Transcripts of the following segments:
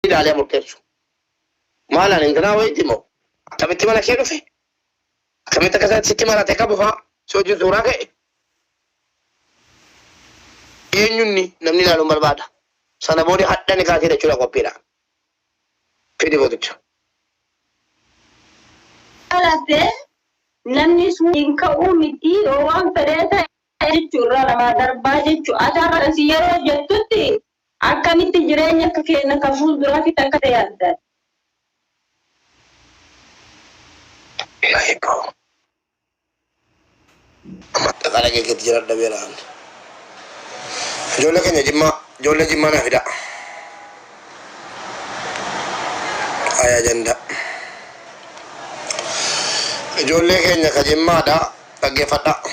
عليه مركزه ما لا نقدر ويدمو كميت مالا كيلو في كميت كذا ستة مرات كابوها سوجي زورا كي ينوني نمني لا نمر بعد سنة بودي حتى نكاتي رجلا كوبيرا في دي بودج ألاته نمني سوين كأومتي وان فريتا جورا لما دربا جتشو أتابع سيارة جتوتي أكمل تجريني كأنه كفول درا في تكتياد لا يكو أما تقالك كتير دبيران جولة كنيا جولة جمّا نافدا آية جندا جولة كنيا كجمّا دا تجي فتا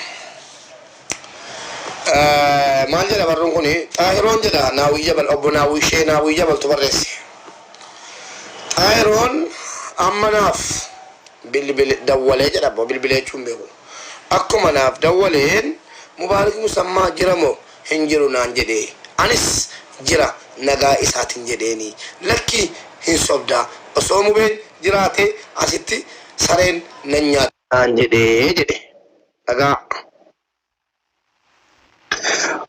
مال جدا برون كوني آيرون جدا ناوي جبل أبو ناوي شيء ناوي جبل تبرس آيرون أما ناف بيل دولة جدا بيل شوم بيقول أكو مناف دولين مبارك مسمى جرمو هنجرو نانجدي أنس جرا نجا إسات هنجديني لكي هنصبدا أصومو بين جراتي أسيتي سرين ننيا نانجدي جدي نجا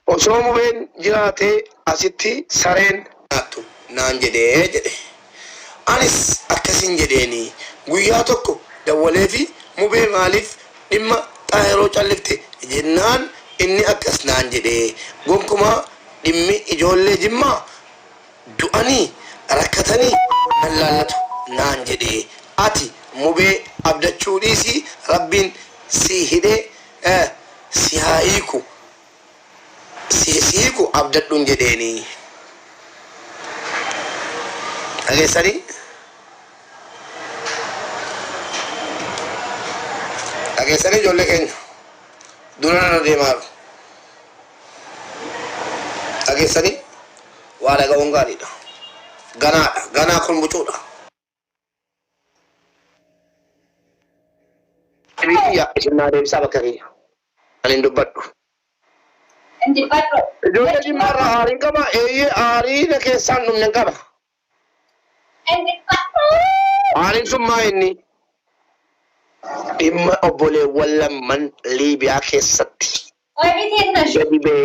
أصومو بين جراتي أسيتي سرين ناتو نانجدي جدي أنس أكسين جديني غياتوكو دولة في مبين مالف إما تاهرو چلفته جنان إني أكس نانجدي قومكما دمي إجولة جمّا دواني ركتني نلالتو نانجدي آتي مبي أبدا چوريسي ربين سيهده سيهايكو سيهيكو أبدا دونجديني أغي سري أغي سري جولة كنجو دونا ندي مارو أجي سني ولا كونغاري دا غانا كون بوچودا ريا إشنا دي بسابة كريا أنا ندبّر جولة دي مرة آرين كما إيه آرين كيسان نمن كما آرين ثم إني إما أبولي ولا من ليبيا كيستي jadi be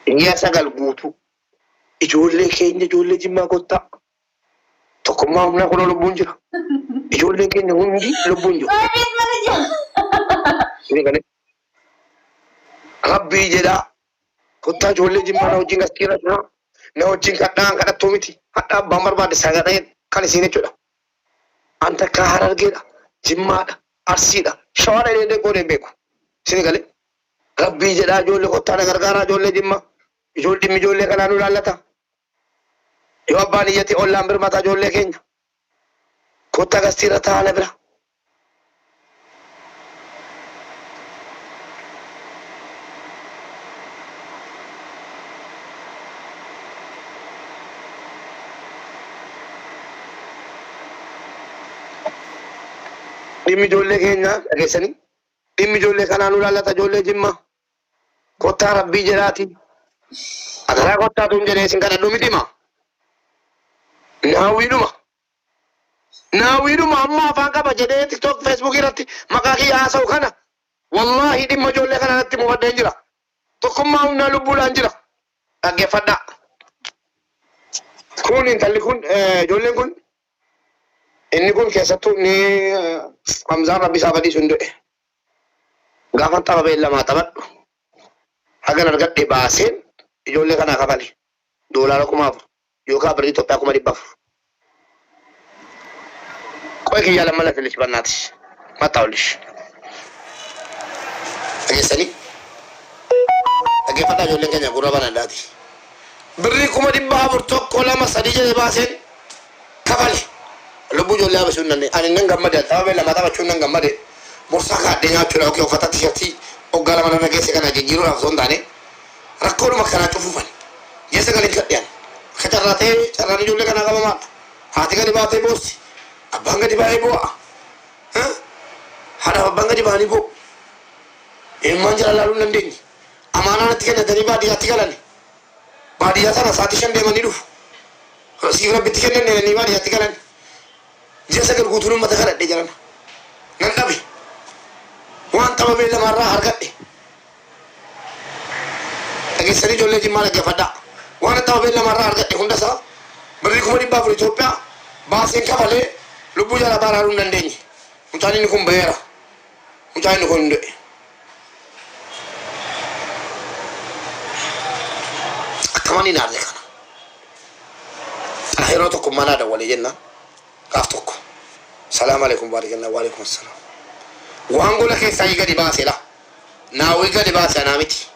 iya sagal gutu ijoollee keenya ijoollee jimmaa kottaa tokkummaa humna kun lubbuun jira ijoolleen keenya hundi lubbuun jiru rabbii jedhaa kottaa ijoollee jimmaa na wajjin gastiira jira na wajjin kadhaan kadhattuu miti hadha abbaan barbaade sagadheen kan isiin jechuudha anta kaa harargeedha jimmaadha arsiidha shawaadha dheedhee qoodeen beeku sini galee rabbii jedhaa ijoollee kottaa na gargaaraa ijoollee jimmaa ijoollee kanaa nu laallata yoo abbaan iyyatti ollaan birmataa ijoollee keenya kottaa gastiirra taa'ala bira dhimmi ijoollee keenya dhageessanii dhimmi ijoollee kanaa nu laallata ijoollee jimmaa kottaa rabbii jedhaati akaraa kottaa tun jedhee isin kadhadhu mitima naawiidhuma amma afaan qaba jedhee tiktok facebook irratti maqaa kiyya haasa'u kana wallaahi dhimma ijoollee kana irratti mufadheen jira tokkummaa humnaa lubbuudhaan jira dhaggeeffadhaa kun intalli kun ijoolleen kun inni kun keessattuu inni Hamzaan rabbi isaa badii sun du'e gaafa tapha beellamaa taphadhu hagan argadhe baaseen ijoollee kanaa kafale doolaara 1000 yookaan birrii Itoophiyaa 400 ቆይ ከያ ለማለትልሽ በእናትሽ መጣውልሽ አገሰኒ አገፈታ ጆለን ከኛ ጉራ ባናዳቲ ብሪ ኩማ ዲባ ብርቶ ቆላማ ሰዲጀ ባሰን ከፈለ ልቡ ጆላ በሱነነ አንነን ገመደ ታበ ለማታባቹን ነን ገመደ ቦርሳ ካደኛቹ ነው ከፈታ ቲሸርቲ ኦጋላ ማና ነገሰ ከና ጀጂሩ አፍሶን ዳኔ ረኮሉ መከራ ጩፉፈን የሰገለ ከዲያን ከጨራቴ ጨራኒ ጆለ ከና ገማማ ሃቲ ገዲ ባቴ ቦስ abanga di bae bo hada abanga di bani bo e manjara lalu nandeni amana nati kana dari ba di ati kalani baadiyyaa sana sa'aatii 5 deemanii dhufu. Siif rabbitti kennenne ni baadiyyaatti galan. Ji'a 9 guutuun uummata kadhadhe jiran. Nan dhabe. Waan qabamee lamarraa argadhe. Dhageessanii ijoollee Jimmaa dhaggeeffadhaa. Waan qabamee lamarraa argadhe hundasaa birrii 400 Itoophiyaa baaseen kafalee lubbuu jala baraaruu hin dandeenye. Mucaan inni kun baheera. Mucaan inni kun hin du'e. Akkamani naarre kana. Yeroo tokko mana dawwalee jenna gaaf tokko. Salaam alaikum baarikallah wa alaikum assalam. Waan gola keessaa gadi baaseedha. Naawwi gadi baase anaa miti.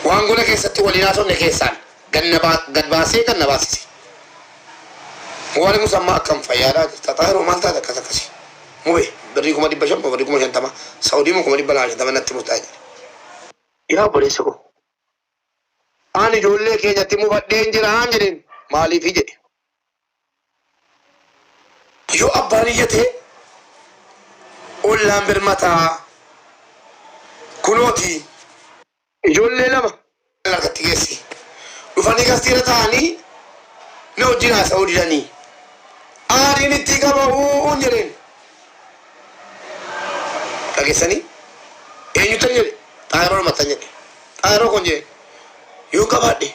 Waan gola keessatti waliin haasofne keessaan gad baasee ganna baasise. Waan musammaa akkam fayyaadhaa jirta. Xaahiroo maal taate akkas akkasi. Mube birrii 500 birrii 50 Saawudii 250 natti murtaa'e jedhe. Yaa obboleessa koo. Ani ijoollee keenyatti mufadheen jiraan jedheen maaliif jedhe. Yoo abbaan iyyate ollaan birmataa kunooti ijoollee lama argatti geessi. Dhufanii gastiira ta'anii na wajjin haasa'uu didanii. Aadiin itti qabahuun jedheen. Dhageessanii eenyutan jedhe Xaahiroo matan jedhe. Xaahiroo kun jedhe yoo qabaadhe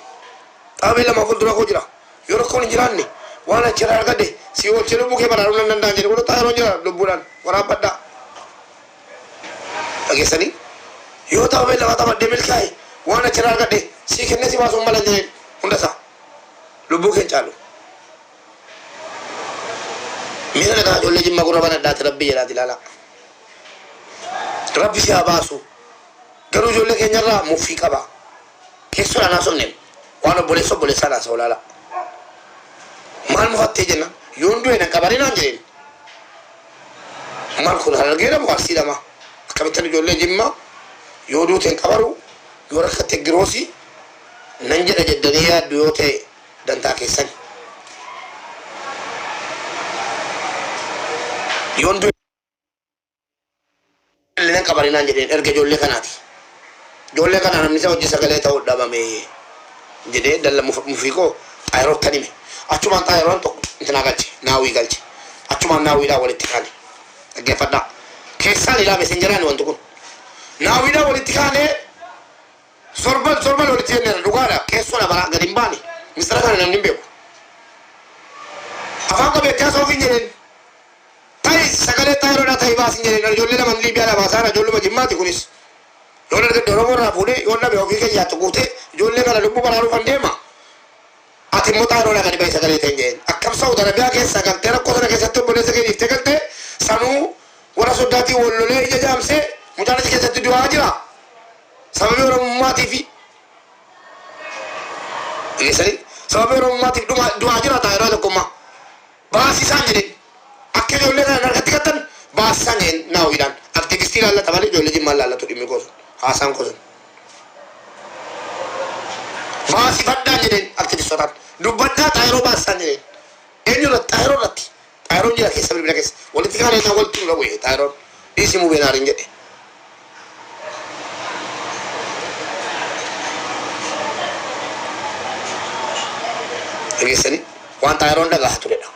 dhaabee lama fuuldura koo jira. Yoo rakkoon hin jiraanne waan achirraa argadhe si oolchee lubbuu kee baraaruu nan danda'an jedhe. Kun Xaahiroo jira lubbuudhaan waraabbadhaa. Dhageessanii yoo dhaabee lama taphadhee milkaa'e waan achirraa argadhe si kennee si baasuun mala jedheen hundasaa lubbuu kee caalu. Miira nagaa ijoollee Jimmaa gurra banadhaati rabbii jedhaati ilaalaa. Rabbi si haa baasu. Garuu ijoollee keenyarraa muffii qaba. Keessoodhaan haasofne waan obboleessaan haasa'u ilaala. Maal mufattee jenna yoon du'e nan qabarinaan jedheen. Maal kun harargeedha moo arsiidhama? Akkamittan ijoollee Jimmaa yoo duute hin qabaru yoo rakkatte giroosii nan jedha jeddanii yaaddu yoo ta'e dantaa keessan. Yoon du'e nan qabarinaan jedheen erga ijoollee kanaati. Ijoollee kana namni isa hojii sagalee ta'uu dhabame jedhee dalla mufii koo Xaahirootti hime. Achumaan Xaahiroon tokko intina galche naawwii galche. Achumaan naawwiidhaan walitti kaane. Dhaggeeffadhaa. Keessaan ilaa mesenjeraan wanti kun. Naawwiidhaan walitti kaane sorban walitti jennee dhugaadha. Keessoon baraa gadi hin baane. Mistira kana namni hin beeku. Afaan qabeettaa soofiin jedheen. Ta'i sagalee Xaahiroodhaa ta'ii baasin jedheen. Ijoollee lama Liibiyaadhaa baasaadha. Ijoolluma Jimmaati kunis. Yoo dargaggeessa Oromoo irraa fuudhee yoo dhabe ofii keenyaatti guutee ijoollee kana lubbuu baraaruuf an deema. Ati immoo Xaahiroodhaa gadi bahi sagalee ta'in jedheen. Akkam Saawud Arabiyaa keessa galtee rakkoo sana keessatti obboleessa kee dhiiftee galtee sanuu warra soddaatii wallolee ija jaamsee mucaan achi keessatti du'aa jira. Sababii Oromummaatiifi. Dhageessanii sababii Oromummaatiif du'aa jira Xaahiroodhaa tokkummaa. Baasisaan jedheen. Akka ijoollee kana harkatti gattan baasisaan jedheen naawwiidhaan. Aktivistii laallata malee ijoollee Jimmaa laallatu dhimmi gosa. Haasaan gosa. Baasifadhaan jedheen aktivistotaan. Dubbadhaa Xaahiroo baasisaan jedheen. Eenyu irratti Xaahiroo irratti. Xaahiroon jira keessa bilbila keessa. Walitti kaanee isaan walitti nuu dhabu'e Xaahiroon. Dhiisii muu beenaariin jedhe. Dhageessanii waan Xaahiroon dhagahaa turedha.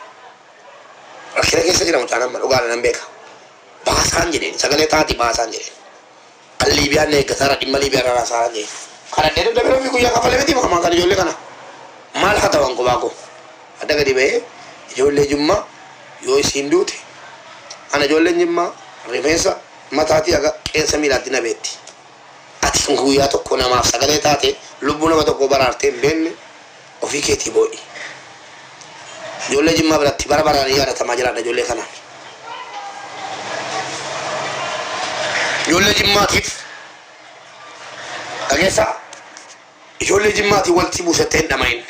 Rakkina keessa jira mucaan amma dhugaadha nan beeka. Baasaan jedheen sagalee taati baasaan jedheen. Kan Liibiyaan eeggasaara dhimma Liibiyaan raraasaa jedheen. Kan addee dabdabee ofii guyyaa kafalee miti maamaa kan ijoollee kana. Maal haa ta'an qubaa koo. Adda gadi ba'ee ijoollee Jimmaa yoo isiin duute ana ijoolleen Jimmaa rifeensa mataatii aga qeensa miilaatti na beetti. Ati kan guyyaa tokko namaaf sagalee taate lubbuu nama tokko baraartee hin beekne ofii keetii boo'i. Ijoollee Jimmaa biratti bara baraan yaadatamaa jiraadha ijoollee kanaan. Ijoollee Jimmaatiif dhageessaa ijoollee Jimmaatii walitti buusattee hin dhamahin.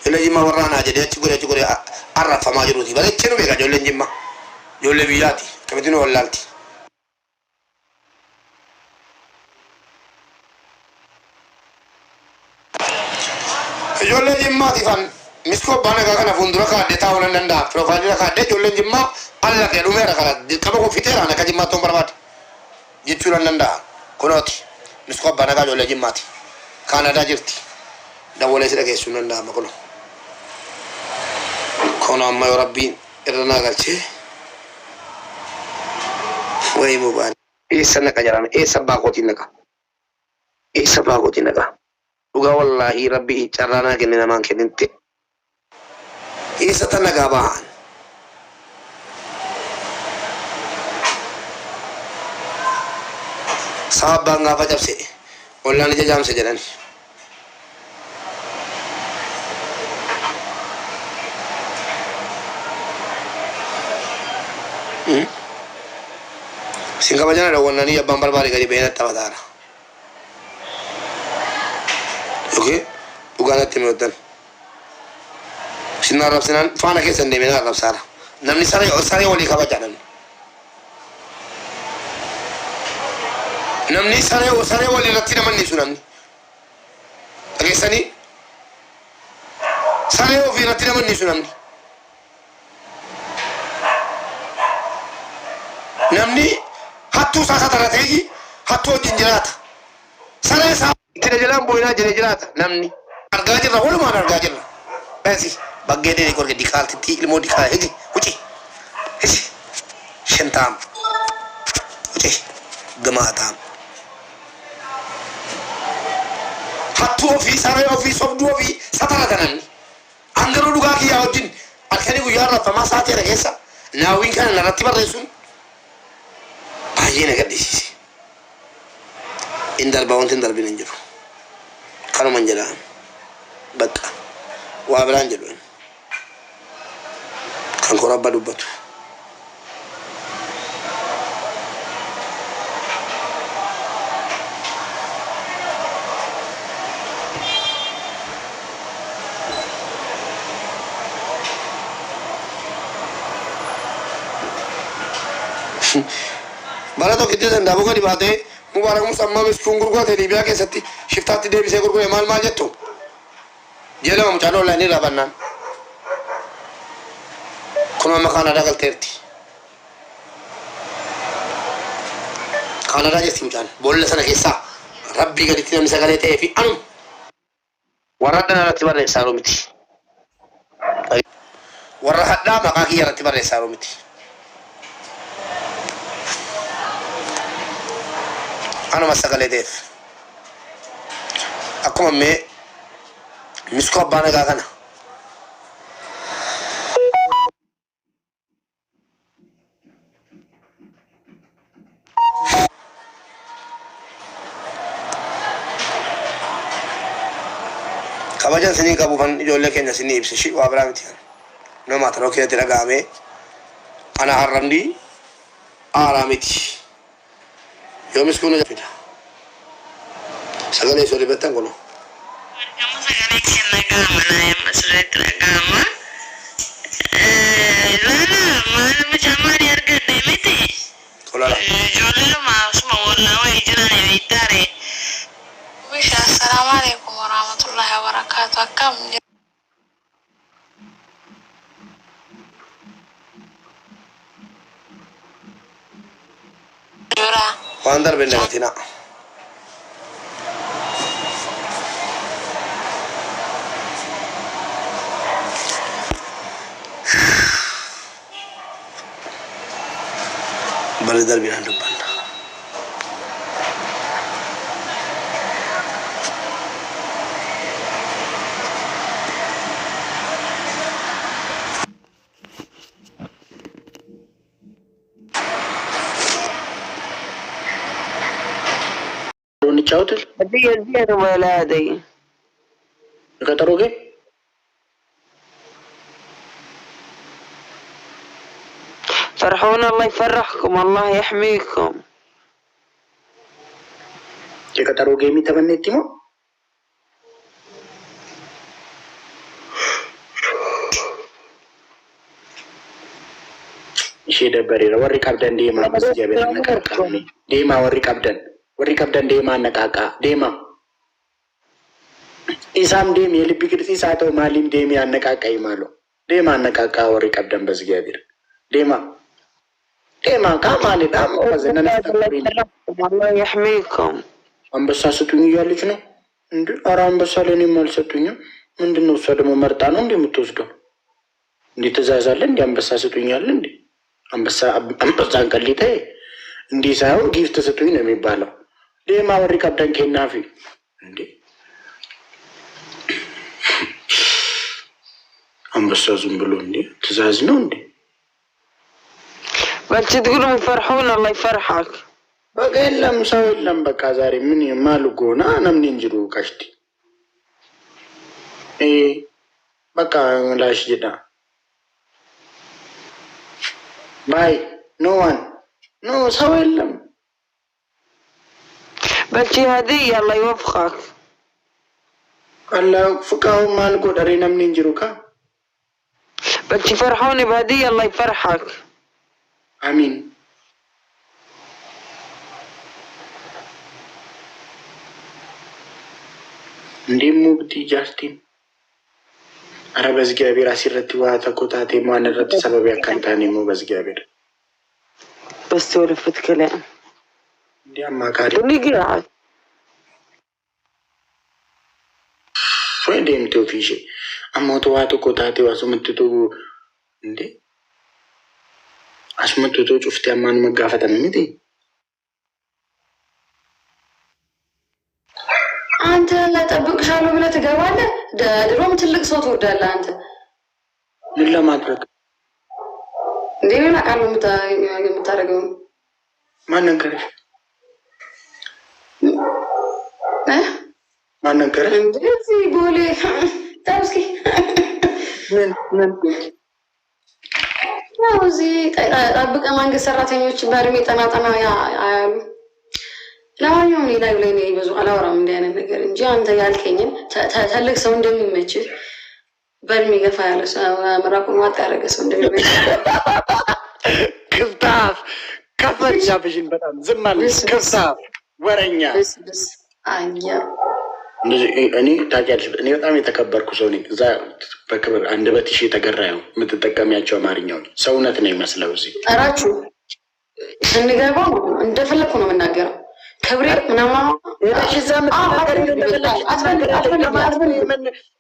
Ijoollee Jimmaa warraanaa jedhee achi godhee arrafamaa jiruuti. Bareechee nu beeka ijoolleen Jimmaa. Ijoollee biyyaati. Akkamitti nu wallaalti. Ijoollee Jimmaatiifan miskoo abbaan egaa kana fuuldura kaadhee taa'uu nan danda'a. Piroofaayilii kaadhee ijoolleen Jimmaa allaqee dhumeera kana dirqama koo fixeeraan akka Jimmaatti on barbaade jechuu nan danda'a. Kunooti miskoo abbaan egaa ijoollee Jimmaati. Kaanadaa jirti. دولة سلك السنة لا مقولة كون أما يا ربي إرنا قالتي وهي مبان إيه سنة كجران إيه سباقوتي نكا إيه سباقوتي نكا وقا والله ربي جرانا كننا مان كننت إيه ستنا قابان صاحب بانغا فجبسي ولا نجا جام سجلان Singka bajana ada warna ni ya bambar bari kali benar tawadara. Oke, bukan hati medan. Sinar Arab sinan, fana ke sende mina Arab sara. Namni sare wali kaba janan. Namni sare wali ratina manni sunamni. Oke sani. Sare wali ratina manni sunamni. Namni hattu sasa tarategi hattu jinjirata sare sa tene jalan boina jene jirata namni argajir ra wala ma argajir basi bagede ni korge dikalti ti ilmo dikal hegi uci hesi shentam uci gamatam hattu ofi sare ofi sobdu ofi satarata namni angaro duga ki ya ojin alkani gu yarra fama saati ra gesa nawin kan naratiba resun Ajina gadisi. Indar bawon tindar binanjuru. Kanu manjalan. Bata. Wa belanjalu. Kan korabba dubbatu. Barato kitte senda buka di bate mubarak musamma miskungur ko tedi biya ke satti shiftati debi se gurgo mal mal jetto jelo mo chalo la ni rabannan kuma makana dagal terti kana raje simjan bolle sana kessa rabbi gadi tinam sagale te fi anum waradana ratibare sarumiti warra hadda makaki ratibare sarumiti أنا ما سقلي ديف أكون مي مسكوب بانا كأنا كباجان سنين كابوفان يقول لك إن سنين يبسشي وابرامتيان نما تروح كده تلاقامي أنا حرمني آرامتي يوم يسكونوا جفيدا سأقول يسولي بتان كنو kamu sekarang kena kamu na yang sudah teragama lala mana macam mana harga demeti kolala jual mau semua warna wajiran ya itare wish assalamualaikum warahmatullahi wabarakatuh kamu jura Pandar benda tina Baladar bilang depan. Chauter? Dia wala day. Kataruge? فرحون الله يفرحكم الله يحميكم. Kataruge mi tamannetti mo? Ishee dabbareera warri qabdan deemaa bas jabina naqaqaani deemaa warri qabdan deemaa naqaqaa deemaa isaan deemee libbi qirxiisaa ta'u maaliif deemee naqaqaa imaalu deemaa naqaqaa warri qabdan bas jabira deemaa kaamaanidha moo الله يحميكم. አንበሳ ስጡኝ እያለች ነው እንዴ? ኧረ አንበሳ ለእኔም አልሰጡኝም። ምንድን ነው እሷ ደግሞ መርጣ ነው እንዴ የምትወስደው? እንዴ ትእዛዝ አለ እንዴ? አንበሳ ስጡኛል እንዴ? አንበሳን ቀሊጠ እንዲህ ሳይሆን ጊፍት ስጡኝ ነው የሚባለው። ዴማ ወሪ ቀብደን ኬናፊ እንዴ አንበሳ ዝም ብሎ እንዴ ትእዛዝ ነው እንዴ? بس تقولوا يفرحون الله يفرحك. በቃ የለም ሰው የለም። በቃ ዛሬ ምን ማልጎና ነምን እንጅሩ ካሽቲ በቃ ላሽ ጀዳ ባይ ኖ ዋን ኖ ሰው የለም። بس هدية الله يوفقك. الله يوفقه ማልጎ ዳሬ ነምን እንጅሩ ካ بس يفرحوني بهدية الله يفرحك. አሚን እንዴም ሙብቲ ጃስቲን አረ በዝግዚአብሔር አሲረቲ ዋ ተኮታቴ ማንረት ሰበብ ያካንታኔ ሞ በዝግዚአብሔር بس تولفت كلام እንዴ አማካሪ ونقعد ወንዴም ቶፊሽ አሞቶ ዋ ተኮታቴ ዋሱ ምትቱ እንዴ አስመጥቶ ጩፍት ያማን መጋፈጥ ነው እንዴ? አንተ ለጠብቅሻለሁ ብለህ ትገባለህ። ድሮም ትልቅ ሰው ትወዳለህ አንተ። ምን ለማድረግ እንዴ? ምን አቃሉ የምታደርገው? ማን ነገረሽ? ማን ነገረሽ? እንደዚህ ቦሌ ታውስኪ ምን ያው እዚህ ጠብቀ መንግስት ሰራተኞች በእድሜ ጠናጠና ያሉ። ለማንኛውም እኔ ላይ ነው ብዙ አላወራም እንዲህ አይነት ነገር እንጂ አንተ ያልከኝን ትልቅ ሰው እንደሚመችህ በእድሜ ገፋ ያለ ሰው ምራቁን ዋጥ ያደረገ ሰው እንደሚመችህ ክፍታፍ ከፈቻብሽን በጣም ዝም አለሽ። ክፍታፍ ወረኛ አያ እኔ ታውቂያለሽ፣ እኔ በጣም የተከበርኩ ሰው ነኝ። እዛ በክብር አንደበትሽ የተገራ ነው የምትጠቀሚያቸው አማርኛውን ሰውነት ነው ይመስለው። እዚህ ጠራችሁ ስንገባው እንደፈለግኩ ነው የምናገረው። ክብሬ ምናምን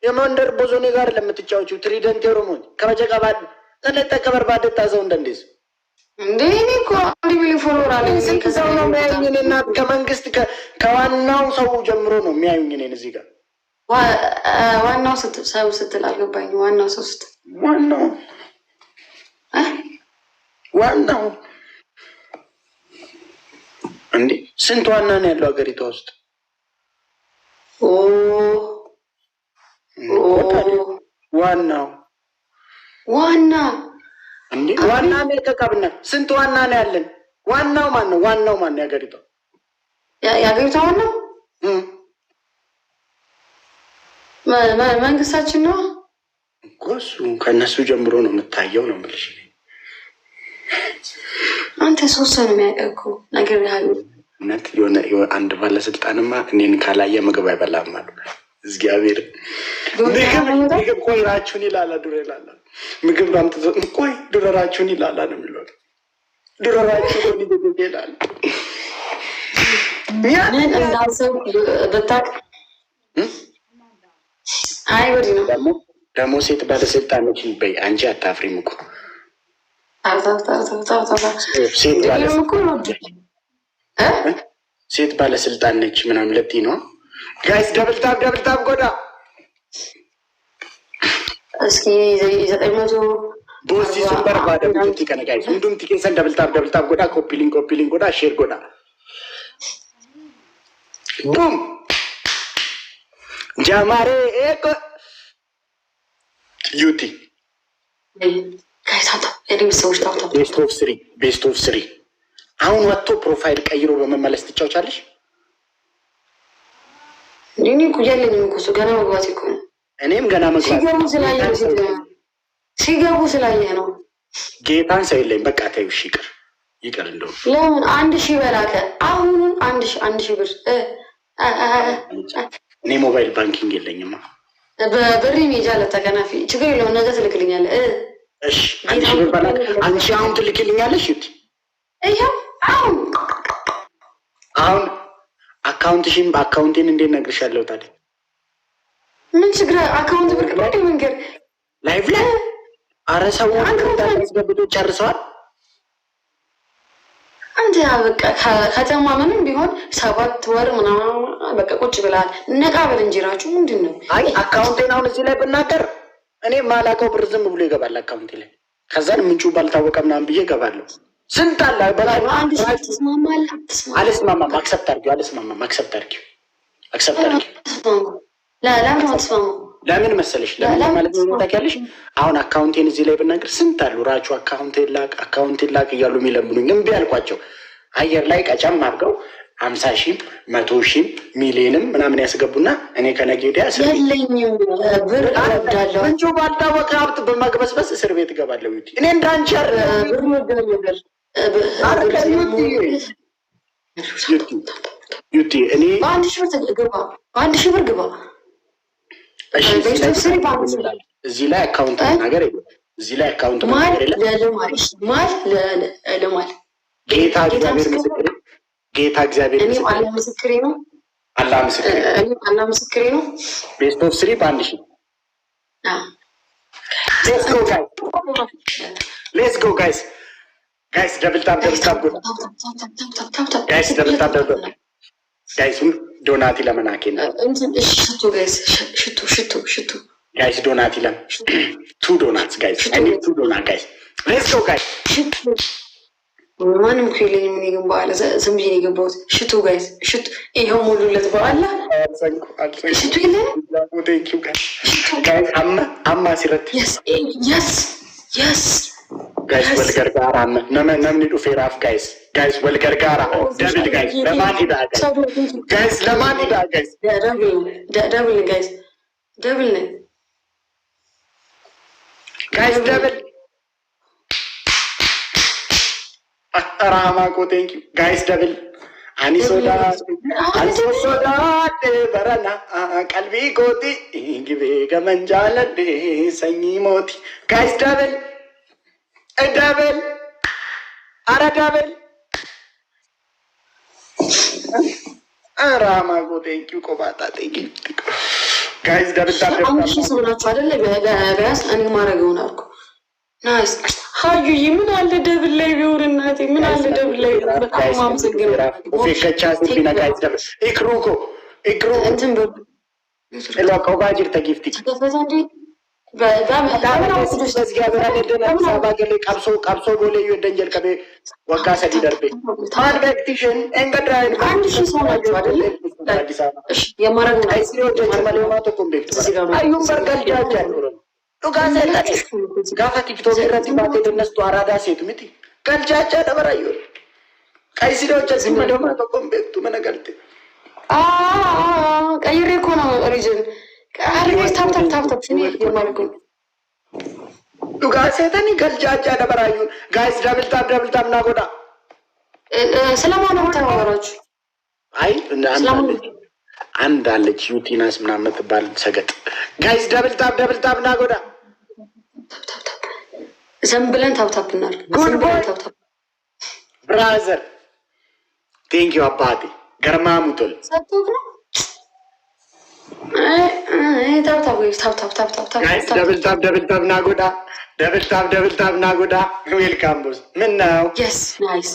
የመንደር ቦዞኔ ጋር ለምትጫወቹ ትሪደንት ሮሞን ከመጨቀባ ተለጠቀበር ባደታዘው እንደንዴዝ እንዴ እኔ እኮ 1 ሚሊዮን ፎሎወር አለኝ። ከዛው ነው የሚያዩኝ እኔና ከመንግስት ከዋናው ሰው ጀምሮ ነው የሚያዩኝ እኔን እዚህ ጋር ዋናው ሰው ስትል አልገባኝ። ዋናው ሰው ስትል ዋናው እንዴ ስንት ዋና ነው ያለው ሀገሪቷ ውስጥ? ዋናው እንዴ ዋና አሜሪካብና ስንት ዋና ነው ያለን? ዋናው ማን ነው? ዋናው ማን ነው? ያገሪቷ ዋናው መንግስታችን ነው እኮ። እሱ ከነሱ ጀምሮ ነው የምታየው ነው የምልሽ። አንተ ሶስት ነው የሚያውቀው ነገር ያለው እውነት የሆነ አንድ ባለስልጣንማ እኔን ካላየ ምግብ አይበላም አሉ። እግዚአብሔር ምግብ ቆይራችሁን ይላል ዱር ይላል ምግብ አምጥቶ ቆይ ድረራችሁን ይላል ነው የሚለው። ድረራችሁን ይላል ምን እንዳሰብ በታቅ አይ ወዲ ነው ደግሞ ሴት ባለስልጣኖች በይ አንቺ አታፍሪም እኮ ሴት ባለስልጣን ነች ምናምን ለቲ ነው ጋይስ ደብልታብ ጎዳ እስኪ 900 ቦሲ ሱፐር ባደብቲ ከነ ጋይስ ሁሉም ቲኬሰን ደብልታብ ጎዳ ኮፒ ሊንክ ጎዳ ሼር ጎዳ ቡም ጃማሬ ኤኮ ዩቲ ጋይስ አታ ኤዲም ሰዎች ታውታ ቤስት ኦፍ 3 አሁን ወጥቶ ፕሮፋይል ቀይሮ በመመለስ ትጫውቻለሽ። እኔ ኩያለኝ እኮ ገና መግባት እኮ ነው። እኔም ገና መግባት ሲገቡ ስላየ ነው። ጌታን ሰው የለኝ በቃ ተይው ይቅር እንደው ለምን 1000 በላከ አሁን 1000 ብር እኔ ሞባይል ባንኪንግ የለኝማ በብር ሜጃ ለተከናፊ ችግር የለውም። ነገ ትልክልኛለህ። እሺ 1000 ብር ባላክ አንቺ አሁን ትልክልኛለሽ? ይሄው አሁን አካውንትሽን በአካውንቴን እንዴት ነግርሻለሁ ታዲያ? ምን ችግር አካውንት ብር ቅድ መንገር ላይቭ ላይ አረሰው አስገብቶ ጨርሰዋል። አንተ በቃ ከተማ ምንም ቢሆን 7 ወር ምናምን በቃ ቁጭ ብለሃል። ነቃ በል እንጂ ራችሁ ምንድነው? አይ አካውንቴን አሁን እዚህ ላይ ብናገር እኔ ማላውቀው ብር ዝም ብሎ ይገባል አካውንቴ ላይ። ከዛን ምንጩ ባልታወቀ ምናምን ብዬ እገባለሁ። ስንት አለ በላይ አንድ ሺህ ትስማማለህ? አልስማማም። አክሰፕት አድርጊው። አልስማማም። አክሰፕት አድርጊው። ለምን መሰለሽ? ለምን ማለት ነው ታውቂያለሽ? አሁን አካውንቴን እዚህ ላይ ብናገር ስንት አሉ ራችሁ አካውንቴን ላክ እያሉ የሚለምኑኝ እምቢ አልኳቸው። አየር ላይ ቀጨም አድርገው 50,000 100,000 ሚሊዮንም ምናምን ያስገቡና እኔ ከነገ ወዲያ የለኝም ብር አወዳለሁ እንጂ ባልታወቀ ሀብት በመግበስበስ እስር ቤት እገባለሁ። እኔ እንዳንቺ ብር ወደኝ ነገር ዩቲ እኔ በአንድ ሺህ ብር ግባ። እዚህ ላይ አካውንት ነገር የለም። እዚህ ላይ አካውንት ነገር የለም። ለማል ጌታ እግዚአብሔር ምስክሬ፣ ጌታ እግዚአብሔር ምስክሬ ነው። አላህ ምስክሬ ነው። ቤስት ኦፍ 3 በአንድ ሺህ ሌትስ ጎ ጋይስ ደብል ታፕ ጋይስ ደብል ታፕ ጋይስ ዶናቲ ለመናኬ ነው ሽቱ ጋይስ ዶናቲ ለም 2 ዶናትስ ጋይስ አይ ኒድ 2 ዶናት ጋይስ ሌትስ ጎ ጋይስ ማንም ከሌለ ምን ይገባል? ዝም ብዬ የገባሁት ሽቱ ጋይስ ሽቱ ይሄው ሙሉለት በኋላ ሽቱ ይለ ጋይስ አማ ሲረት yes ጋይስ ወልገርጋራ ነምን ዱፌራፍ ጋይስ ወልገርጋራ ደብል ጋይስ ለማን ይዳ ጋይስ ለማን ይዳ ጋይስ ደብል ጋይስ ደብል ነኝ ጋይስ ደብል ራማ ኮ ቴንክ ዩ ጋይስ ደብል አኒሶዳ በረና ቀልቢ ጎቲ ግቤ ገመንጃለዴ ሰኝ ሞቲ ጋይስ ደብል አረ ደብል ራማ ኮ ቴንክ ዩ ቆባጣ ቴንክ ዩ ጋይስ ደብል አንድ ሺህ ሰው ናቸው አይደለ? ቢያንስ እኔ ማድረገውን አልኩ። ናይስ ሀዩዬ ምን አለ ደብል ላይ ቢሆን እናቴ ምን አለ ደብል ላይ በጣም ማመሰግነው። ፌከቻስ ቢና ጋይስ ደብል ኢክሩኮ እንትን በሉ ለቆ ባጅር ተጊፍቲ ተፈዛ እንዴ ቀብሶ ቦሌ ደንጀል ከቤ ወጋ ሰዲ ደርቤ ማንበክቲሽን እንገድራይ አንድ ሺህ ሰው ናቸው አይደለ? እሺ የማረገው አይሲሮች ማለማ ተቆምቤት አዩን በርገል ጃጃሉ ዱጋሰ ለጥ ጋፋ ቲክቶክ ረቲ ባቴ ደነስቱ አራዳ ሴት ምቲ ከልጃቻ ደበራዩ አይሲሮች ማለማ ተቆምቤት መነገልት ቀይሬ እኮ ነው ሪጅን አሪፍ ታፕ ሲኒ የማልኩ ዱጋሴተኒ ከልጃቻ ደበራዩ ጋይስ ደብል ታፕ ናጎዳ ስለማን ነው ተባባራችሁ? አይ አንድ አለች ዩቲናስ ምናምን የምትባል ሰገጥ ጋይስ ደብል ታፕ ናጎዳ ዝም ብለን ታፕ እናድርግ። ጉድ ቦይ ብራዘር ቴንክ ዩ አባቴ ገርማሙቶል ሰጥቶክ ነው ጋይስ ደብል ታፕ ናጎዳ ዌልካም ቦስ ምን ነው ናይስ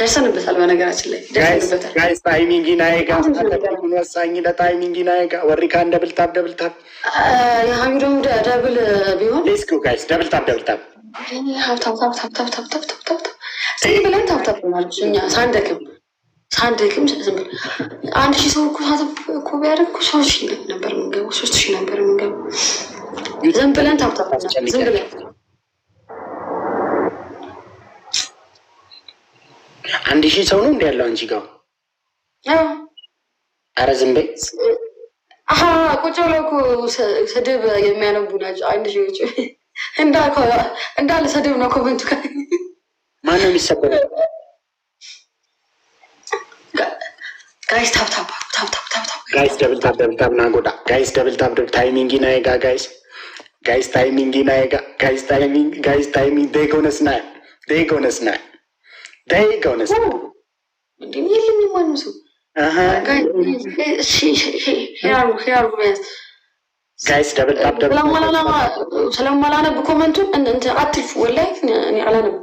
ደርሰንበታል። በነገራችን ላይ ደርሰንበታል። ጋይስ ታይሚንግ ናይጋ ወሳኝ ለታይሚንግ ናይጋ ወሪካን ደብል ታፕ የሀዩ ደግሞ ደብል ቢሆን ሌትስ ጎ ጋይስ ደብል ታፕ ታፕ ዝም ብለን ታፕ ማለት እኛ ሳንደክም ዝም ብለን አንድ ሺህ ሰው እኮ ቢያደርግ 3,000 ነበር የምንገባው 3,000 ነበር የምንገባው። ዝም ብለን ታፕ ዝም ብለን አንድ ሺህ ሰው ነው እንደ ያለው አንቺ ጋር? ኧረ ዝም በይ። ቁጭ ብለው እኮ ስድብ የሚያነቡ ናቸው አንድ ሺዎች እንዳለ ስድብ ነው ኮመንቱ ጋር። ማነው የሚሰበረው? ጋይስ ታፕ ጋይስ ደብል ታፕ ናጎዳ ጋይስ ደብል ታፕ ታይሚንግ ናይጋ ጋይስ ታይሚንግ ናይጋ ጋይስ ታይሚንግ ዴጎነስ ና እንዴ የለኝም ማንም ሰው ጋይስ ደብል ታፕ ስለማላነብ ኮመንቱን እንት አትልፉ። ወላሂ እኔ አላነብ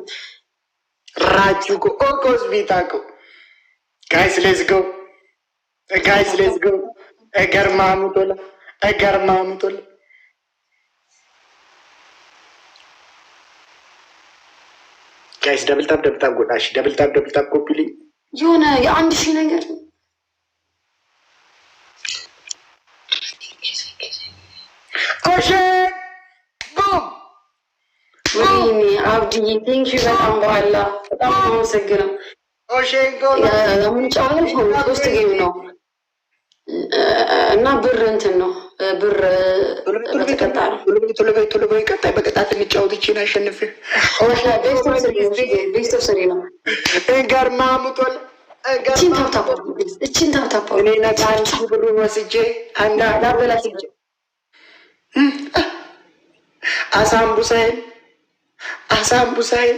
ራጁ ኦኮስ ቢታኮ ጋይስ ሌትስ ጎ ጋይስ ሌትስ ጎ እገርማሙቶላ ጋይስ ደብል ታፕ ጎዳሽ ደብል ታፕ ኮፒ ሊንክ የሆነ የ1000 ነገር ኦሼ ቡም ወይኔ አብዲ ቴንክ ዩ በጣም በኋላ በጣም አመሰግናለሁ። ኦሼ ምንጫው 3 ጌም ነው እና ብር እንትን ነው ብር በተቀጣ ነው። ቶሎ በይ ቀጣይ በቀጣት እንጫወት ይችላል አሸንፍ ኦሼ ቤስት ኦፍ ሰሪ ነው እገርማሙቶላ እቺን ታፕ እኔ ነቃንቺ ብሩ ወስጄ አንዳ ላበላሽጄ አሳምቡሳይን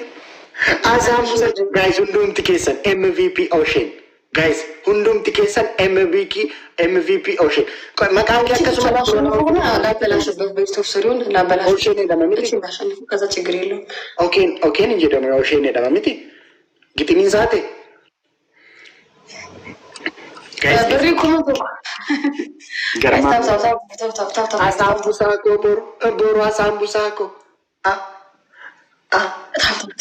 ጋይስ ሁንዱም ትኬሰን ኤምቪፒ ኦሽን ጋይስ ሁንዱም ትኬሰን ኤምቪፒ ኦሽን መቃን ያከሱ ላበላሽበት ቤስት ኦፍ ሰሪውን ላበላሽ ኦሽን ለማሚቲ ከዛ ችግር የለውም። ኦኬ እንጂ ደግሞ ኦሽን ለማሚቲ ግጥሚን ዛቴ ብሪ ኮመንት አሳምቡሳኮ ቦሩ አሳምቡሳኮ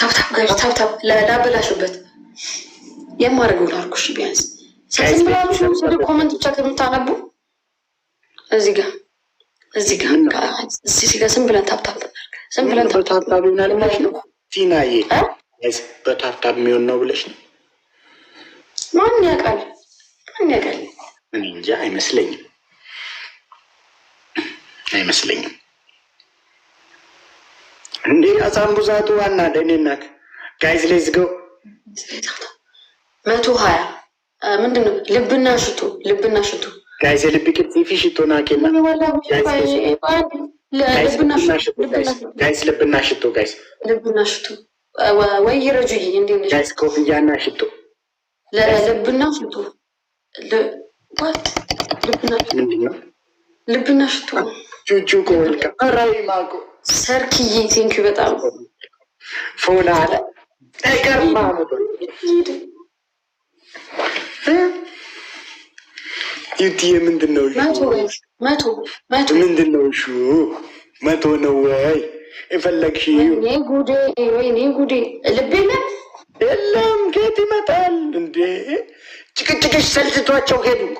ታፕ ላበላሽበት የማደርገው ላድርጎሽ ቢያንስ ዝም ብላችሁ ወደ ኮመንት ብቻ ከምታነቡ እዚህ ጋር ዝም ብለን ታፕ ዝም ብለን ታፕ ይሆናል ማለት ነው። ቲናዬ በታፕ የሚሆን ነው ብለሽ ነው? ማን ያውቃል? እኔ እንጃ አይመስለኝም። እንዴ አሳምቡዛቱ ዋና ደኔናት ጋይስ ሌትስ ጎ 120 ምንድነው? ልብና ሽቱ ጋይስ ልብ ቅርጽ ሽቶ ናቄና ልብና ሽቶ ወይ ረጁይ እንዴ ነሽ ጋይስ ኮፍያና ሽቶ ለልብና ሽቱ ልብና ሽቱ ቹቹ ኮልካ አራይ ማቆ ሰርክዬ ቴንክ ዩ በጣም ፎና አይገርማ ዩቲ ምንድነው? መቶ ምንድነው? መቶ ነው ወይ የፈለግሽው? ወይኔ ጉዴ ልቤ የለም ከየት ይመጣል እንዴ? ጭቅጭቅሽ ሰልችቷቸው ሄዱ እኮ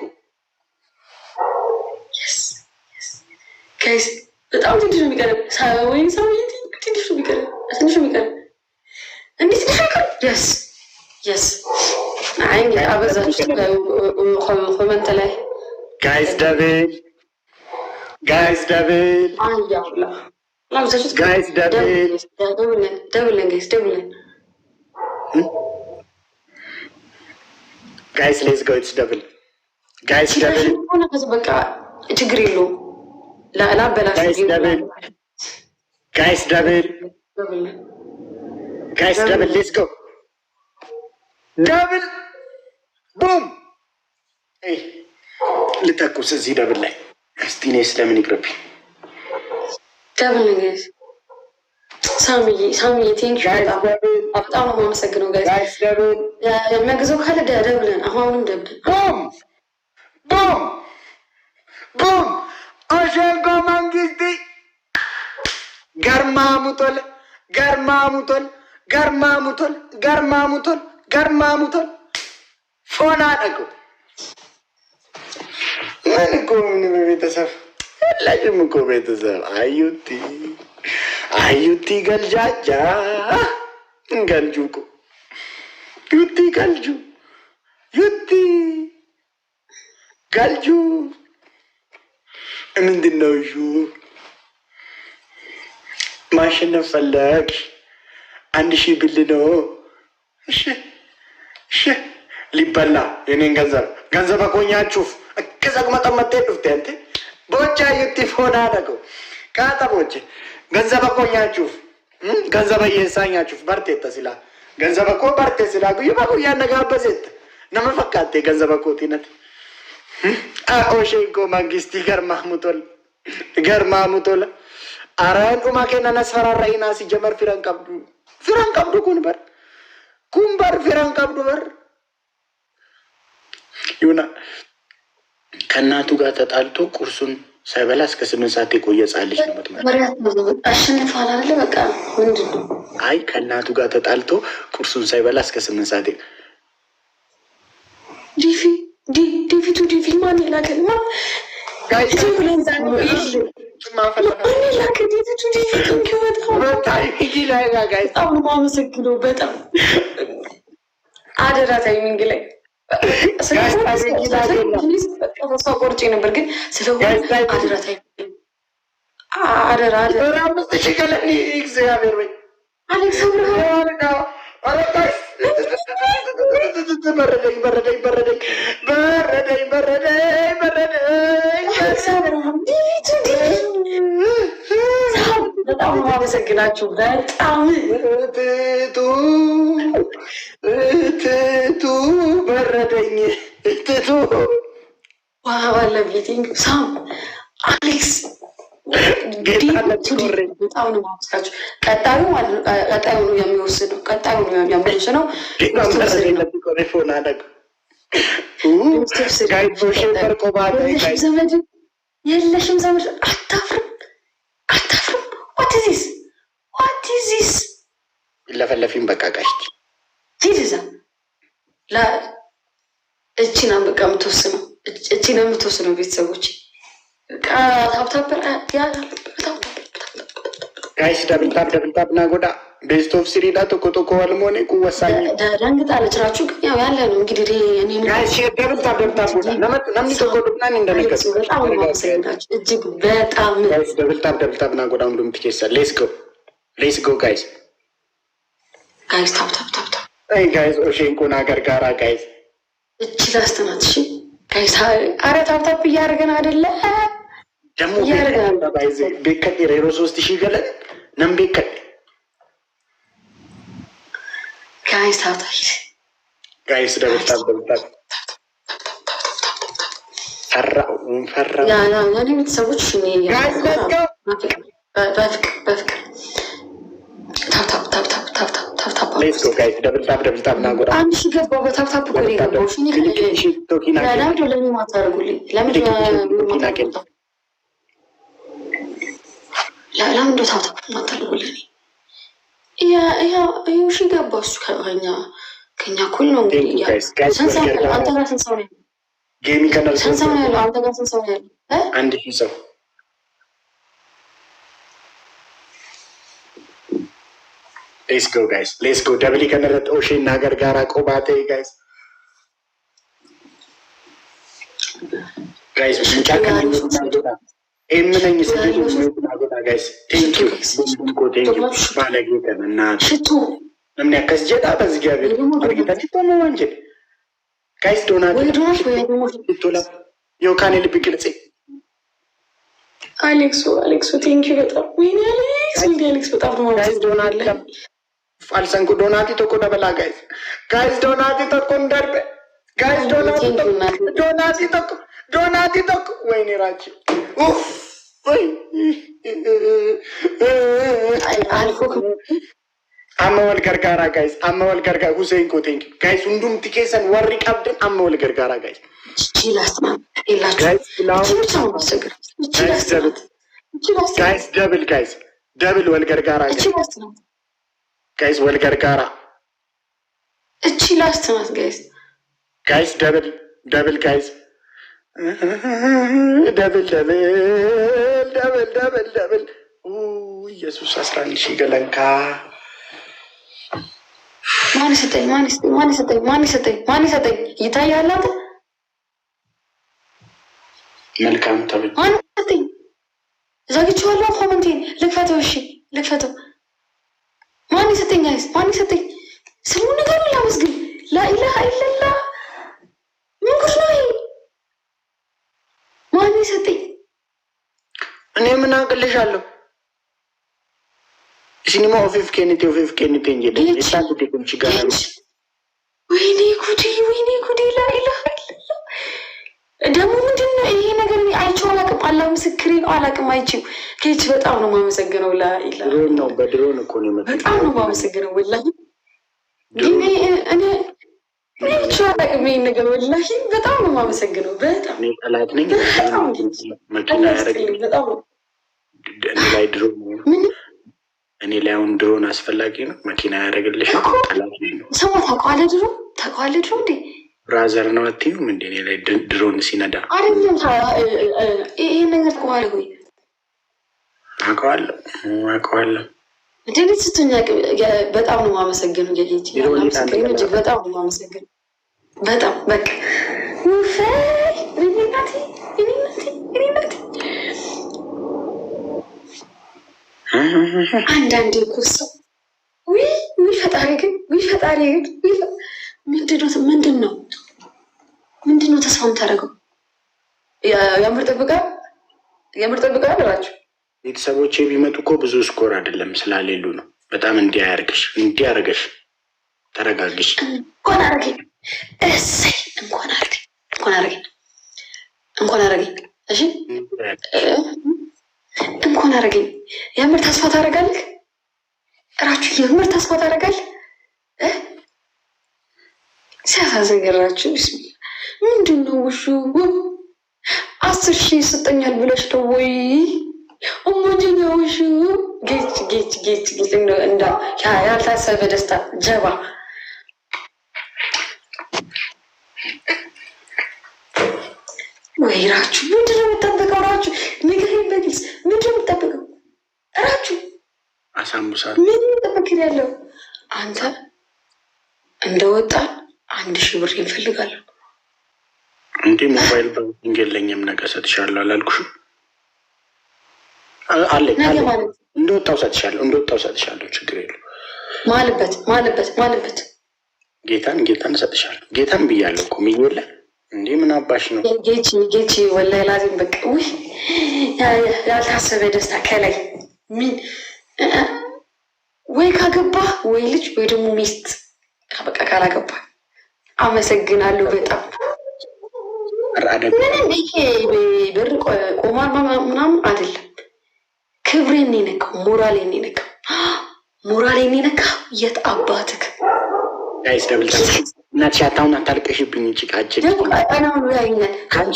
ጋይስ። በጣም ትንሽ ነው የሚቀረን። ወይ ሰውዬ ትንሽ ነው የሚቀረን። እንዴት ትንሽ ነው? የስ አይ አበዛችሁ ኮመንት ላይ ጋይስ ደብል ጋይስ ደብለን ጋይስ ሌትስ ጎ ኢትስ ደብል ጋይስ ደብል በቃ ችግር የለውም። ላበላሽ ጋይስ ደብል ሌትስ ጎ ደብል ቡም ልተኩስ እዚህ ደብል ላይ እስቲ እኔ ስለምን ይቅርብኝ። ደብል ጋይስ ሳሚዬ ቴንክ ዩ በጣም ነው የማመሰግነው ጋይስ። የሚያግዘው ካለ ደብለን አሁንም ደብለን ቡም ኦሸንጎ መንግስቲ ገርማሙቶል ፎና ደጎ ምን እኮ ምን ቤተሰብ የለሽም እኮ ቤተሰብ። አዩቲ ገልጃጃ ገልጁ እኮ ዩቲ ገልጁ ምንድን ነው? ማሸነፍ ፈለግሽ? 1000 ብል ነው። እሺ ሊበላ የኔን ገንዘብ አቆኛችሁ ከዛቅ መጠመጤ ዱፍቴ አንተ ቦቻ ዩቲ ፎና ደጎ ካታቦች ገንዘብ አቆኛችሁ ገንዘብ እየሳኛችሁ በርቴ ተስላ ገንዘብ እኮ በርቴ ስላ ጉይ ባጉ ያነጋበዘት ነመፈካቴ ገንዘብ እኮ ቲነት ኦሼንኮ መንግስቲ ገርማሙቶል ገርማ ሙቶላ አራን ኡማ ከና ነስፈራራይና ሲጀመር ፊራን ቀብዱ ኩንበር ፊራን ቀብዱ በር ይሁና ከእናቱ ጋር ተጣልቶ ቁርሱን ሳይበላ እስከ 8 ሰዓት የቆየ ጻልሽ ነው የምትመጣው። አሸንፏል አይደለ? በቃ ምንድነው? አይ ከእናቱ ጋር ተጣልቶ ቁርሱን ሳይበላ እስከ 8 ሰዓት ዲቪ ማን ይላከል ማ ጋይስ በጣም አደራ ታይሚንግ ላይ ተስፋ ቆርጬ ነበር፣ ግን ስለሆነ አደራ ታይሚንግ አደራ እግዚአብሔር ወይ አሌክስ በረደኝ በጣም አመሰግናችሁ። በጣም እትቱ በረደኝ እትቱ ዋለ ቢቲንግ ሳም አሌክስ በጣም ነው ማመስጋችሁ። ቀጣዩ ነው የሚወስነው የለሽም ዘመድ አታፍርም። ዋት ኢዝ ዚስ ለፈለፊም በቃ ጋሽ ሂድዛ እቺና በቃ የምትወስነው ቤተሰቦች ጋይስ ደብልታብ ናጎዳ ቤስት ኦፍ ሲሪዳ ቶኮ ዋልሞኔ ኩወሳኝ ደንግጣለች። ራችሁ ግን ያው ያለ ነው እንግዲህ እኔ ጋይስ ደብልታብ ጎዳ ነምኒ ቶኮ ዱናን እንደነገር በጣም ማመሰግናችሁ እጅግ በጣም ጋይስ ደብልታብ ናጎዳ ሁሉም ትኬሳ ሌትስ ጎ ጋይስ ታፕ አይ ጋይስ ኦሼንኮ ናገር ጋራ ጋይስ እቺ ላስተናት እሺ ጋይስ አረ ታፕ እያደረገን አይደለ ደግሞ ባይዘ ቤከት ሬሮ 3000 ገለን ነም ቤከት ጋይስ ደብልታብ ፈራ ያ ያኔ ቤተሰቦች ጋይስ በፍቅር ታፕ ሌትስ ጎ ጋይስ ደብልታብ ናጎዳ አንድ ሺህ ገባው በታፕ እኮ ነው የገባው። እሺ ለምን ማታረጉልኝ? ለምን ታፕ ማታረጉልኝ? ይኸው ሺህ ገባው እሱ ከኛ እኩል ነው እንግዲህ። አንተ ጋር ስንት ሰው ነው ያለው? ስንት ሰው ነው ያለው? አንተ ጋር ስንት ሰው ነው ያለው? 1000 ሰው ሌትስ ጎ ደብሊ ከነረት ኦሼን ናገር ጋራ ቆባቴ ጋይስ ብቻ ኤምነኝ ስናጎዳ ጋይስ ቴንኪ ባለጌ ከመናት እምን ያከስ ጀጣ በእግዚአብሔር አርጊታች ተሞ ወንጀል ጋይስ ዶናቶላ የውካኔ ልብ ቅርጼ አሌክሱ ቴንኪ በጣም ወይኔ አሌክስ በጣም ነው ዶናለ ፋልሰንኩ ዶናቲ ቶኮ ደበላ ጋይስ ዶናቲ ቶኮ እንደርበ ጋይስ ዶናቲ ቶኮ ወይኔ ራች ወይ አመወል ገርጋራ ጋይስ ሁሴን ኮ ቴንክ ጋይስ ሁንዱም ቲኬሰን ወሪ ቀብድን አመወል ገርጋራ ጋይስ ደብል ወል ገርጋራ ጋይስ ወል ገርጋራ እቺ ላስት ናት ጋይስ ደብል ጋይስ ደብል ኢየሱስ 11 ሺህ ገለንካ ማን ሰጠኝ ይታያል። አንተ መልካም ተብል ማን ሰጠኝ? ዘግቼዋለሁ። ኮመንቴን ልክፈተው። ማን ሰጠኝ? ጋይስ ማን ሰጠኝ? ስሙ ነገር ላመስግን። ላኢላሃ ኢለላህ ምን ጉድ ነው ይሄ? ማን ሰጠኝ? እኔ ምን አቅልሻለሁ? ሲኒማ ኦፊፍ ኬኒቲ እንጂ ለታቁ ዲኩም ችግር ወይኔ ጉዴ ላኢላሃ ኢለላህ ደግሞ ምንድን ነው ይሄ ነገር? አይቼው አላውቅም። አላህ ምስክሬ ነው፣ አላውቅም። አይቼው ከይች በጣም ነው የማመሰግነው። ድሮን ነው በድሮን እኮ ነው የመጣው። በጣም ነው የማመሰግነው ወላሂ። ግን እኔ አይቼው አላውቅም ይሄን ነገር ወላሂ። በጣም ነው የማመሰግነው። በጣም እኔ ጠላት ነኝ መኪና ያደረግልኝ በጣም እኔ ላይ ድሮን እኔ ላይ አሁን ድሮን አስፈላጊ ነው። መኪና ያደረግልሽ ጠላት ነኝ ነው። ሰው ታውቀዋለህ? ድሮ እንዴ ብራዘር ነው አትይም እንዴ? እኔ ላይ ድሮን ሲነዳ አይደለም። ይሄን ነገር ታውቀዋለህ ወይ? አውቀዋለሁ። እንደኔ ስትኛ በጣም ነው የማመሰግነው። ጌጂ እጅግ በጣም ነው የማመሰግነው። በጣም በቃ እኔናቴ አንዳንዴ እኮ ሰው ፈጣሪ ግን ምንድን ነው ተስፋ የምታደርገው? የምር ጠብቃ አላችሁ። ቤተሰቦቼ ቢመጡ እኮ ብዙ ስኮር አይደለም ስላሌሉ ነው። በጣም እንዲያረገሽ ተረጋግሽ። እንኳን አረገኝ እሰይ፣ እንኳን አረገኝ። እሺ እንኳን አረገኝ። የምር ተስፋ ታደርጋለህ? እራችሁ የምር ተስፋ ታደርጋለህ? ሲያሳዘገራችሁ ምንድን ነው ውሹ 10,000 ይሰጠኛል ብለሽ ነው ወይ? እሞጅኛ ውሹ ጌች እንዳ ያልታሰበ ደስታ ጀባ ወይ ራችሁ ምንድን ነው የምጠብቀው? ራችሁ ንገረኝ በግልጽ ምንድን ነው የምጠብቀው? ራችሁ አሳምቡሳ ምን ጠብቅን ያለው አንተ እንደወጣ 1,000 ብር እንፈልጋለሁ። እንዴ ሞባይል ባንኪንግ የለኝም፣ ነገ እሰጥሻለሁ አላልኩሽም? አለኝ እንደወጣው እሰጥሻለሁ፣ ችግር የለውም። ማልበት ጌታን እሰጥሻለሁ። ጌታን ብያለሁ እኮ ሚወለ እንዴ ምን አባሽ ነው? ጌቺ ወላሂ ላዚም በቃ ውይ ያልታሰበ ደስታ ከላይ ምን ወይ ካገባ ወይ ልጅ ወይ ደግሞ ሚስት በቃ ካላገባ አመሰግናለሁ በጣም ምንም ይሄ ብር ቆማር ምናምን አይደለም። ክብሬን የነካው ሞራሌን የነካው የት አባትክ ጋይስ ደብል እናትሽ አታውን አታልቀሽብኝ። ጭቃጭቅ ከአንቺ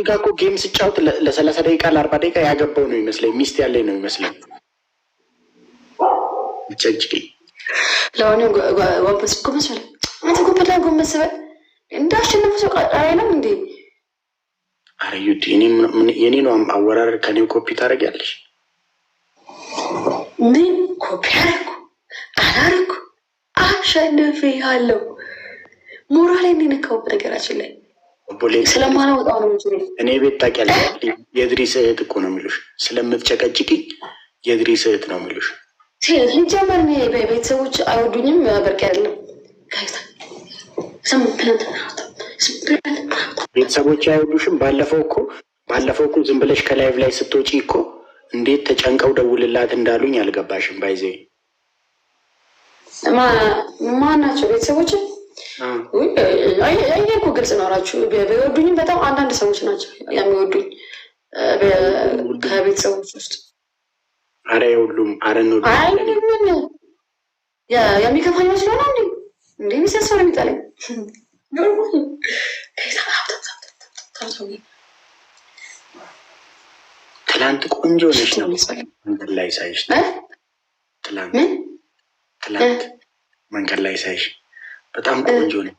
ጋር እኮ ጌም ስጫወት ለ30 ደቂቃ ለ40 ደቂቃ ያገባው ነው ይመስለኝ፣ ሚስት ያለኝ ነው ይመስለኝ። ጭቅጭቂ ለሆነ ወንበስ እኮ መሰለኝ አንተ እኮ በላይ ጎንበስ በል እንዳሸነፈ ሰው አይለም እንዴ? አረ ዩቲ የኔ ነው አወራረድ ከኔው ኮፒ ታደርጊያለሽ? ምን ኮፒ አላረኩ አሸንፌያለሁ። ሞራሌን የነካው በነገራችን ላይ ስለማላወጣው ነው እንጂ እኔ ቤት ታውቂያለሽ፣ የድሪስ እህት እኮ ነው የሚሉሽ። ስለምትጨቀጭቂ የድሪስ እህት ነው የሚሉሽ። ሲጀመር ቤተሰቦች አይወዱኝም። በርቅ አይደለም ቤተሰቦች አይወዱሽም። ባለፈው እኮ ዝም ብለሽ ከላይቭ ላይ ስትወጪ እኮ እንዴት ተጨንቀው ደውልላት እንዳሉኝ አልገባሽም? ባይዜ ማን ናቸው ቤተሰቦች? እኔ እኮ ግልጽ ኖራችሁ ቢወዱኝም በጣም አንዳንድ ሰዎች ናቸው የሚወዱኝ ከቤተሰቦች ውስጥ። አረ ሁሉም ነው የሚከፋኝ መስሎ ነው እንዴ ሚሰሰው ነው የሚጣለኝ። ትላንት ቆንጆ ነሽ ነው መንገድ ላይ ሳይሽ፣ ትላንት መንገድ ላይ ሳይሽ በጣም ቆንጆ ነሽ።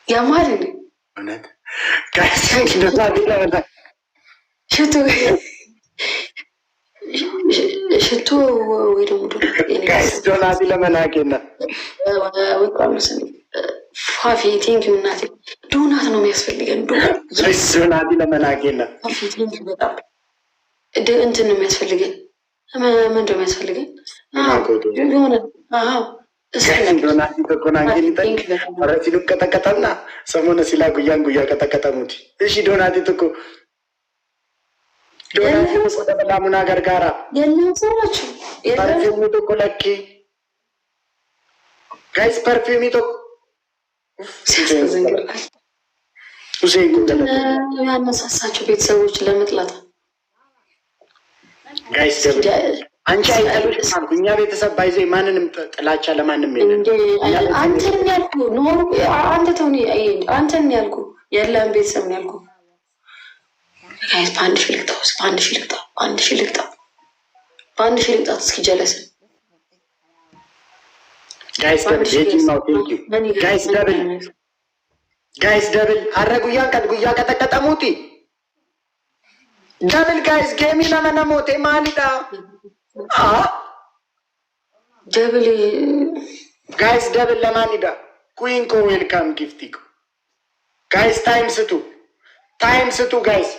ያማል እውነት ጋይስ ሽቶ ወይ ደግሞ ዶናቲ ለመናቄና ፋፊ ቴንኪው እናቴ። ዶናት ነው የሚያስፈልገን። ዶናቲ ለመናቄና ፋፊ ቴንኪው በጣም እንትን ነው የሚያስፈልገን። ምንድን ነው የሚያስፈልገን? የሆነ ዶናቲ ተኮናንጌን ረሲሉ ቀጠቀጠና ሰሞነ ሲላ ጉያ ቀጠቀጠሙት። እሺ ዶናቲ ትኮ ዶናቲ ተበላሙና ገርጋራ የለም ሰው ናቸው። ፐርፊውም ቶኮ ለኪ ጋይስ ፐርፊውም ቶኮ ሁሴን ያነሳሳቸው ቤተሰቦች ለመጥላት ጋይስ ደብል አንቺ አይጠሉሽም አልኩ። እኛ ቤተሰብ ባይዘ ማንንም ጥላቻ ለማንም የለም። አንተን ያልኩ ኖሩ አንተ ተውኔ አንተን ያልኩ የለም ቤተሰብ ነው ያልኩ። ጋይስ በአንድ ሺህ ልቅጣው እስኪ ጀለስ ጋይስ ደብል የጂማው ቴንኪው ጋይስ ደብል አረጉያን ቀድጉያ ቀጠቀጠሙቲ ደብል ጋይስ ጌሚ ለመነሞቴ ማሊዳ ደብል ጋይስ ደብል ለማኒዳ ኩዊንኮ ዌልካም ጊፍቲኮ ጋይስ ታይም ስቱ ጋይስ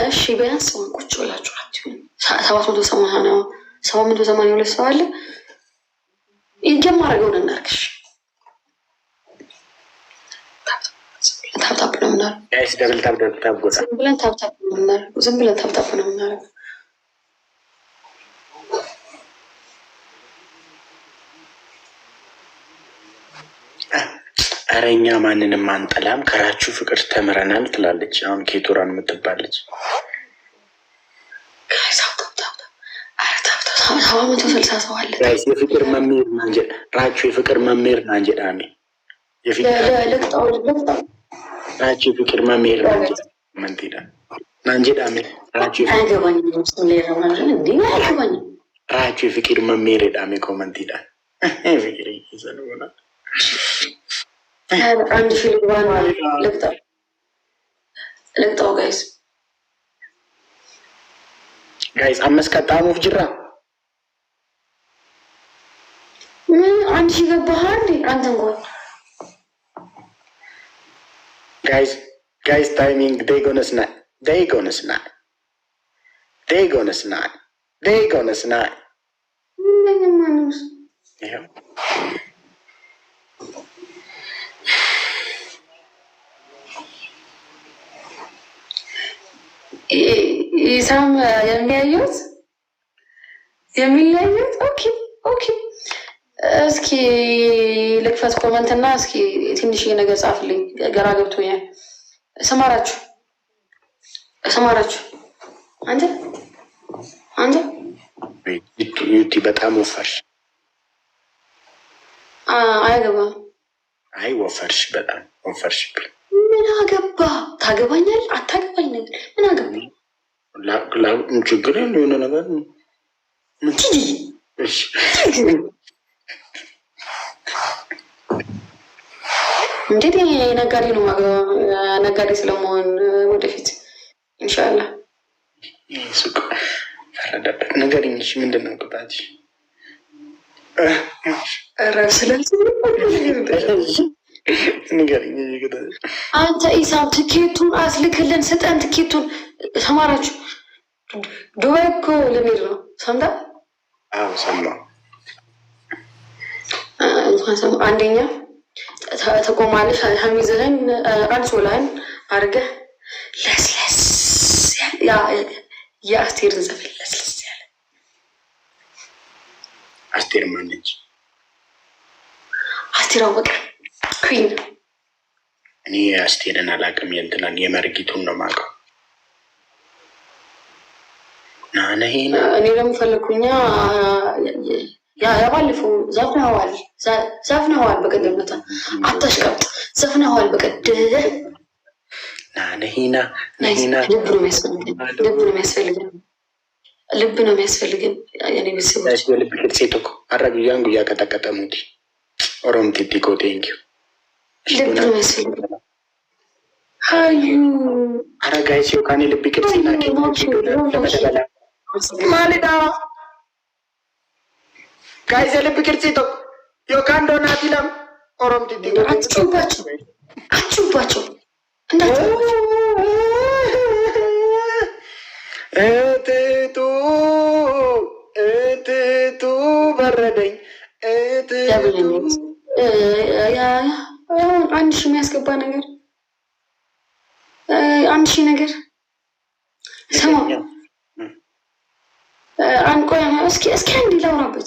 እሺ ቢያንስ ቁጭ ብላችሁ 782 ሰው አለ። የማደርገውን እናድርግሽ። ታብታብ ነው የምናደርገው ጋይስ ደብል ታብ ጎታ ዝም ብለን ታብታብ ነው የምናደርገው። ኧረ እኛ ማንንም አንጠላም ከራችሁ ፍቅር ተምረናል ትላለች። አሁን ኬቶራን የምትባለች 760 ሰው አለ። የፍቅር መምህር ናንጀ ራችሁ የፍቅር መምህር ናንጀ ዳሜ ራችሁ የፍቅር መምህር ናንጀ መንቲዳ ናንጀ ዳሜ ራችሁ የፍቅር መምህር ዳሜ ኮመንቲዳ ፍቅር ይዘነውና አንድ ሺህ ልግባና ልቅጣው ጋይስ አመስ ቀጣሙፍ ጅራ ምን አንድ ሺህ ገባህ እንዴ አንተ እንኳን ጋይስ ታይሚንግ they gonna snap ምንም ማንስ ይሄው ኢሳም የሚለያዩት ኦኬ እስኪ ልክፈት ኮመንት እና እስኪ ትንሽ ነገር ጻፍልኝ። ገራ ገብቶኛል። ሰማራችሁ አንተ ዩቲ በጣም ወፈርሽ። አይገባም። አይ ወፈርሽ፣ በጣም ወፈርሽ። ምን አገባ? ታገባኛል አታገባኝ ነገር ምን አገባ? ችግር የሆነ ነገር እንዴት ነጋዴ ነው ነጋዴ ስለመሆን ወደፊት ኢንሻላህ ሱቅ ፈረደበት ነገር እንጂ ምንድን ነው ቅጣት? ስለዚህ አንተ ኢሳም ትኬቱን አስልክልን ስጠን። ትኬቱን ሰማራችሁ ዱባይ እኮ ልንሄድ ነው። ሰምታ ሰማሁ። አንደኛ ተቆማለሽ ሀሚዝህን አንሶላህን አድርገህ ለስለስ የአስቴርን ዘፈን ለስለስ ያለ አስቴር ማነች? አስቴር አወቀ ኩዊን። እኔ አስቴርን አላውቅም። የእንትናን የመርጊቱን ነው የማውቀው። እኔ ደግሞ ፈለግኩኛ ያባለፈው ዘፍነዋል በቀደምነታ አታሽቀብጥ ዘፍነዋል በቀደም ነሂና ልብ ነው የሚያስፈልገን የኔ ቤተሰቦች ልብ ቅርሴ ቶኮ አረጉያን ጉያ ቀጠቀጠሙቲ ኦሮምቲቲ ኮቴንኪ ልብ ነው የሚያስፈልገን ሀዩ አረጋይ ሲዮ ካኔ ልብ ቅርሴ ማሊዳ ጋይዘ ልብ ቅርሴ ቶኮ ዮካን ዶናቲ ለም ኦሮምቲቲ አችሁባቸው እትቱ በረደኝ። አንድ ሺህ የሚያስገባ ነገር 1000 ነገር አንቆይ እስኪ አንዴ ላውራበት።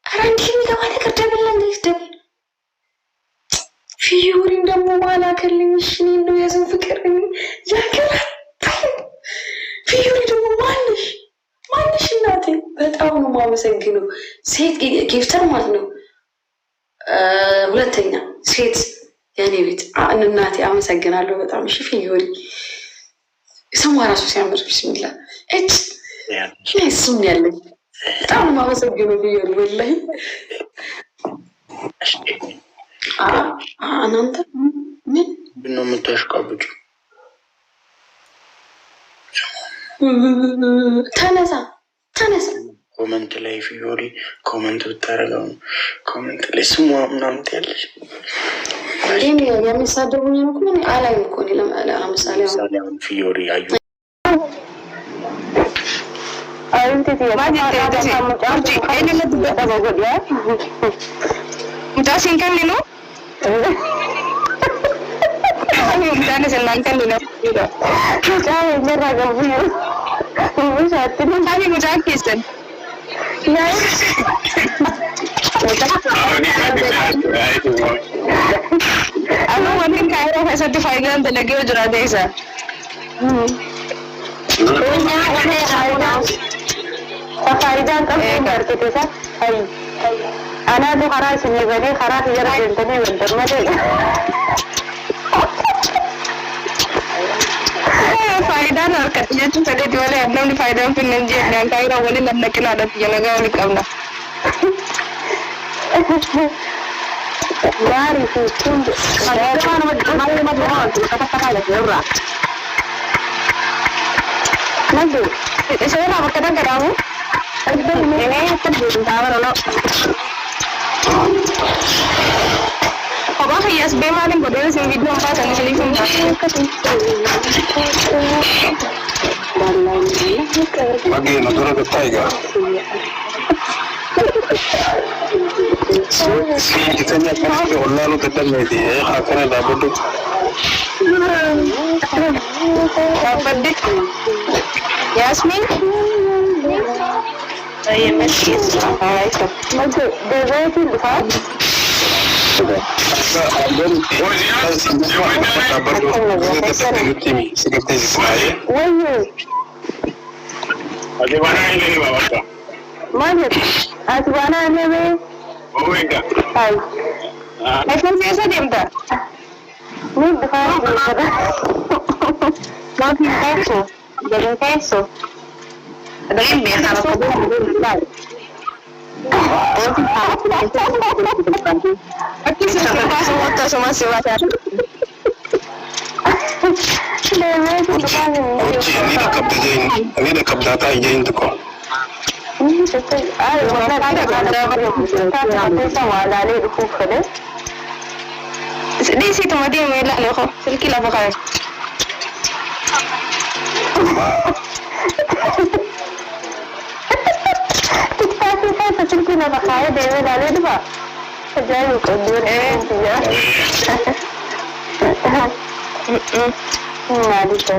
ኧረ እንዲህ የሚገባ ነገር ደብል እንዴት ደብል ፊዮሪን ደግሞ ባላከልኝ እሺ ነው የሰው ፍቅር ያከራል። ፊዮሪ ደግሞ ማንሽ እናቴ በጣም ነው የማመሰግነው። ሴት ጊፍተር ማለት ነው። ሁለተኛ ሴት የኔ ቤት እናቴ አመሰግናለሁ በጣም እሺ። ፊዮሪ ስሟ ራሱ ሲያምር ቢስሚላ ስም ያለኝ በጣም ነው የማመሰግነው ፊዮሪ ወላሂ። እናንተ ምን ነው የምታሽቃብጩ? ተነሳ ኮመንት ላይ ፊዮሪ ኮመንት ብታረገው ኮመንት ላይ ስሟ ምናምን ትያለሽ። ግን የሚሳደቡኝ እኮ ምን አላይም እኮ ለምሳሌ አሁን ፊዮሪ አዩ Mutasin kan nino? Mutasin senang kan nino? Saya merah gabung. Saya mutasin kisan. Ya. Aku mungkin kaya orang certified kan lagi ujar ada isa. Punya orang yang Faidan kan berarti tu sah. Hai. Anak tu khara sini beri khara tiada jentene bentar macam. Faidan और कतिया तो चले दिवाले अपने अपने फायदा फिर नंजी बैंक आई रहा बोले लंदन के नाटक ये लगा वाली काम ना यार इसे तुम कौन मत कथा लगे उरा नंदू इसे ना बकरा कराऊं ini kan belum tahu loh. Apa sih SB maling kodenya sing video apa dan sing Bagi natura ketaiga. Kita ni akan orang lu tetap mesti akan ada bodoh. Apa dik? Yasmin? Saya masih itu. Macam dewa itu bukan? Sudah. Bagaimana ini bapak? Mana? Aswana ni be? Oh enggak. Hai. Macam biasa dia tak? Ni bukan. Makin peso, jadi peso. Ada yang biasa aku buat. Aqui se eu faço outra sama siapa? Ini dekat data aja itu kok. Di situ mati melah loh, sedikit lah pakai. Kita sih nak pakai dewe dalih tu pak. Jadi kodur ya. Nadi tu.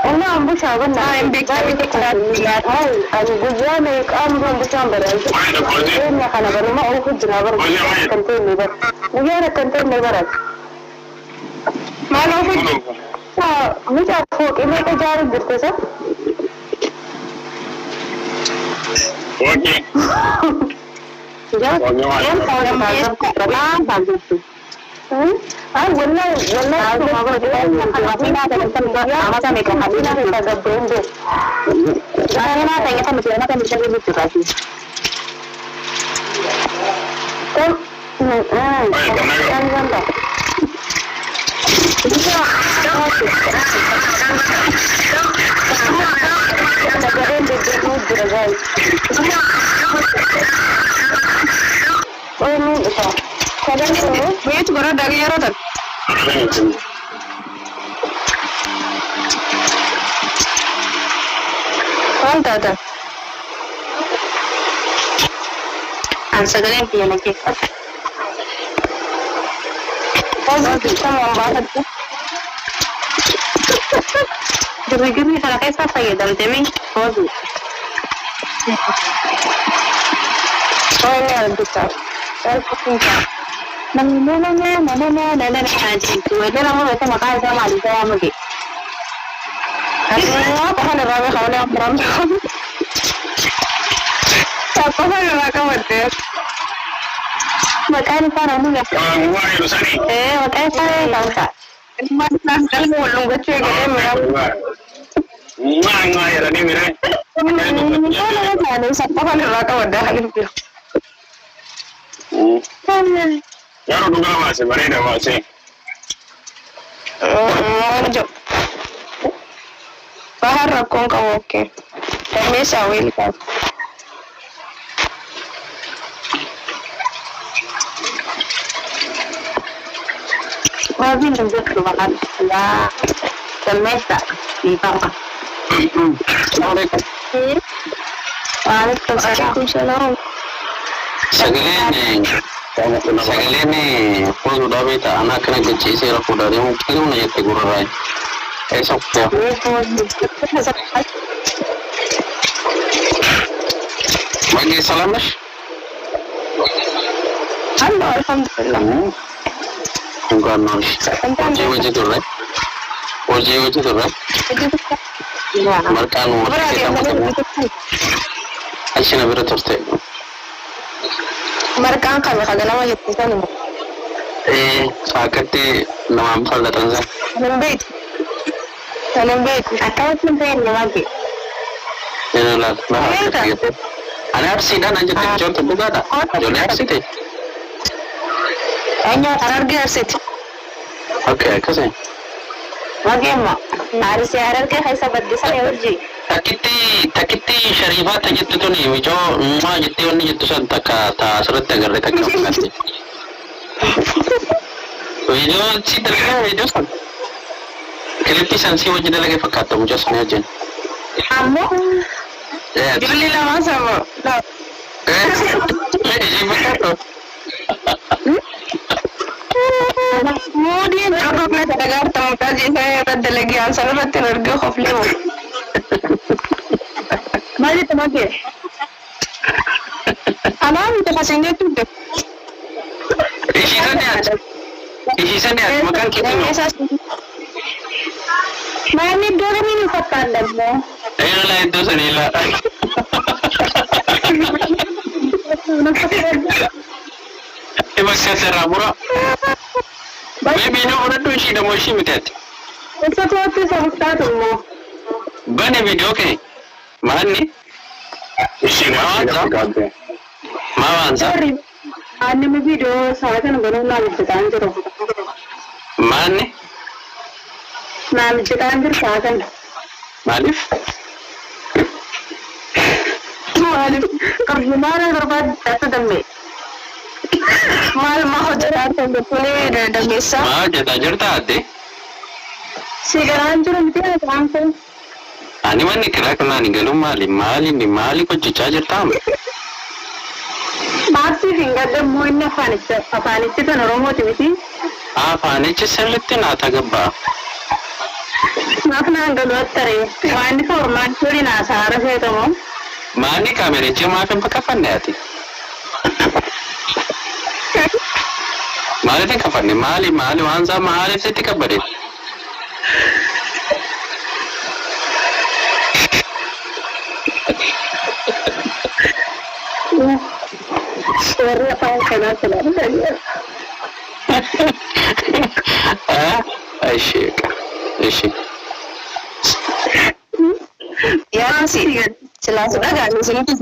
Enam ambu sahabat nak. Ambil kami kita lihat. Ayu gujra ni ambu sambar. Ini nak kana baru mau aku jelabar. Kantor lebar. Mungkin ada kantor lebar. Mana aku? Macam aku ini tu jauh berkuasa. Okay. Jangan orang macam kerana bagus tu. Wallah aku kita macam mereka kita ada benda. Jangan nak tanya macam mana kan kita begitu lagi. Jangan. Oh ini betul. Kadang ini tu korang dari mana tak? Kau tahu tak? Answer kalian punya lagi. Kau kita mau bahas tu. Jadi kalau kita pakai dalam temeng, kau tu. Soalnya besar. Saya punya. Nana haji. Itu nama itu makan sama di saya mungkin. Aduh, apa hal ramai kau ni ramai. Apa hal ramai betul? Makan apa ramai ya? Makan apa bangsa? Makan kalau belum baca kita merah. Nggak ya ni mere. Ada siapa hal ramai dah ni. Yaro duga masih, mana dah masih. Jom. Bahar aku kau okey. Kami sawil kau. Mungkin juga keluaran ya. Semesta di bawah. Assalamualaikum. Waalaikumsalam. Sagalee ni fuulduu dhaabeta anaa kana gacheesee rakkoo dhaadhee muktiin humna jette gurraraa eessa kutaa Magee salaamash Halo, alhamdulillah. Enggak nol wajib turre markaan ashina bira turte Markaan kami kagak nama itu kan. Sakiti nama amsal datang sah. Tanam baik. Atau sampai lagi. Inilah bahasa gitu. Ada arsi dan aja contoh juga ada. Jual arsi teh. Hanya harga arsi. Oke, kasih. Bagaimana? Arsi harga kayak sahabat desa ya urji. Takiti syarifat aja tu ni, wijo, jadi orang itu sangat tak surat agar mereka kasih. Wijo si terkena wijo san. Kelebihan si wajib lagi pakai tu, wijo sana aja. Kamu? Dibeli lama sama. Jadi pakai tu. Kemudian kalau kita dengar tamu tadi saya ada lagi ansar berarti harga khofliu. Mari temake. Alam kita pasangnya tu deh. Isisannya makan kita. Mana dua minggu kapan dah? Lah itu senila. Masih serabura. Baby no orang tu sih dah masih mutat. Sesuatu sama tu mo. Bane video ke? Mana ni? Mawanza. Ani me video saya kan baru nak berjalan terus. Mana? Nak berjalan terus saya kan. Malif? Malif. Kerja mana berbuat satu demi. Mal mau jalan terus boleh dah bisa. Mau jalan ada? Sekarang curang dia langsung. Ani mana kira kena ni galum mali ko cicajer tam. Masih hingga dah muinnya furniture tu normal tu mesti. Furniture selite na tagaba. Nak nak galuat teri. Mandi forman curi nasa arah saya tu mo. Mani kamera cuma apa kapan ati. Mali tak kapan ni mali wanza mali seti kabare. Suara apa yang kena tadi? Aisyik. Ya sih, jelas sudah kan sini tu.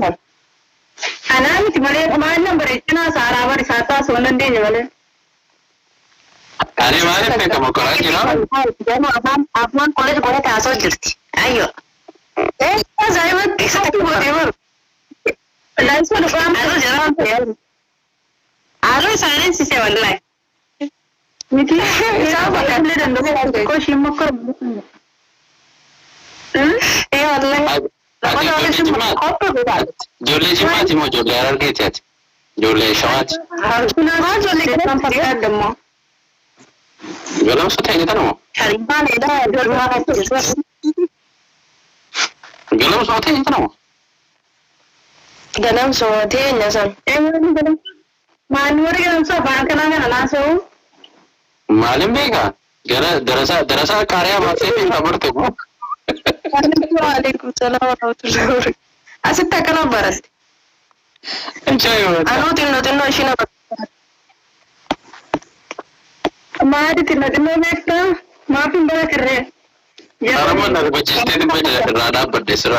Anak ni mana mana berencana sarabar sata sonan dia jalan. Ani mana pe kamu korang kira? Apaan college boleh kasih jadi. Ayo. Saya buat satu buat. Langsung depan aku jalan ya. Aku sana sih sebenarnya. Mungkin saya boleh beli dan dulu kau simak kau. Allah. Jole jimat mau jole harga chat. Jole shawat. Jole kan pakai demo. Jole sudah kita no. Cariban ada jole mana tu. Jole sudah kita no. Ganam sootee nyasan. ما نوري كلام صباح كلام أنا ناسو. Maalin beekaa? Darasaa kaariyaa baasee beekaa barte kun. Waalaikum salaam wa rahmatullahi. Asitti akkana baratte. Anuu xinnoo isheen maadi xinnoo beektaa maaf hin baratirree. Harama darbachiistee irraa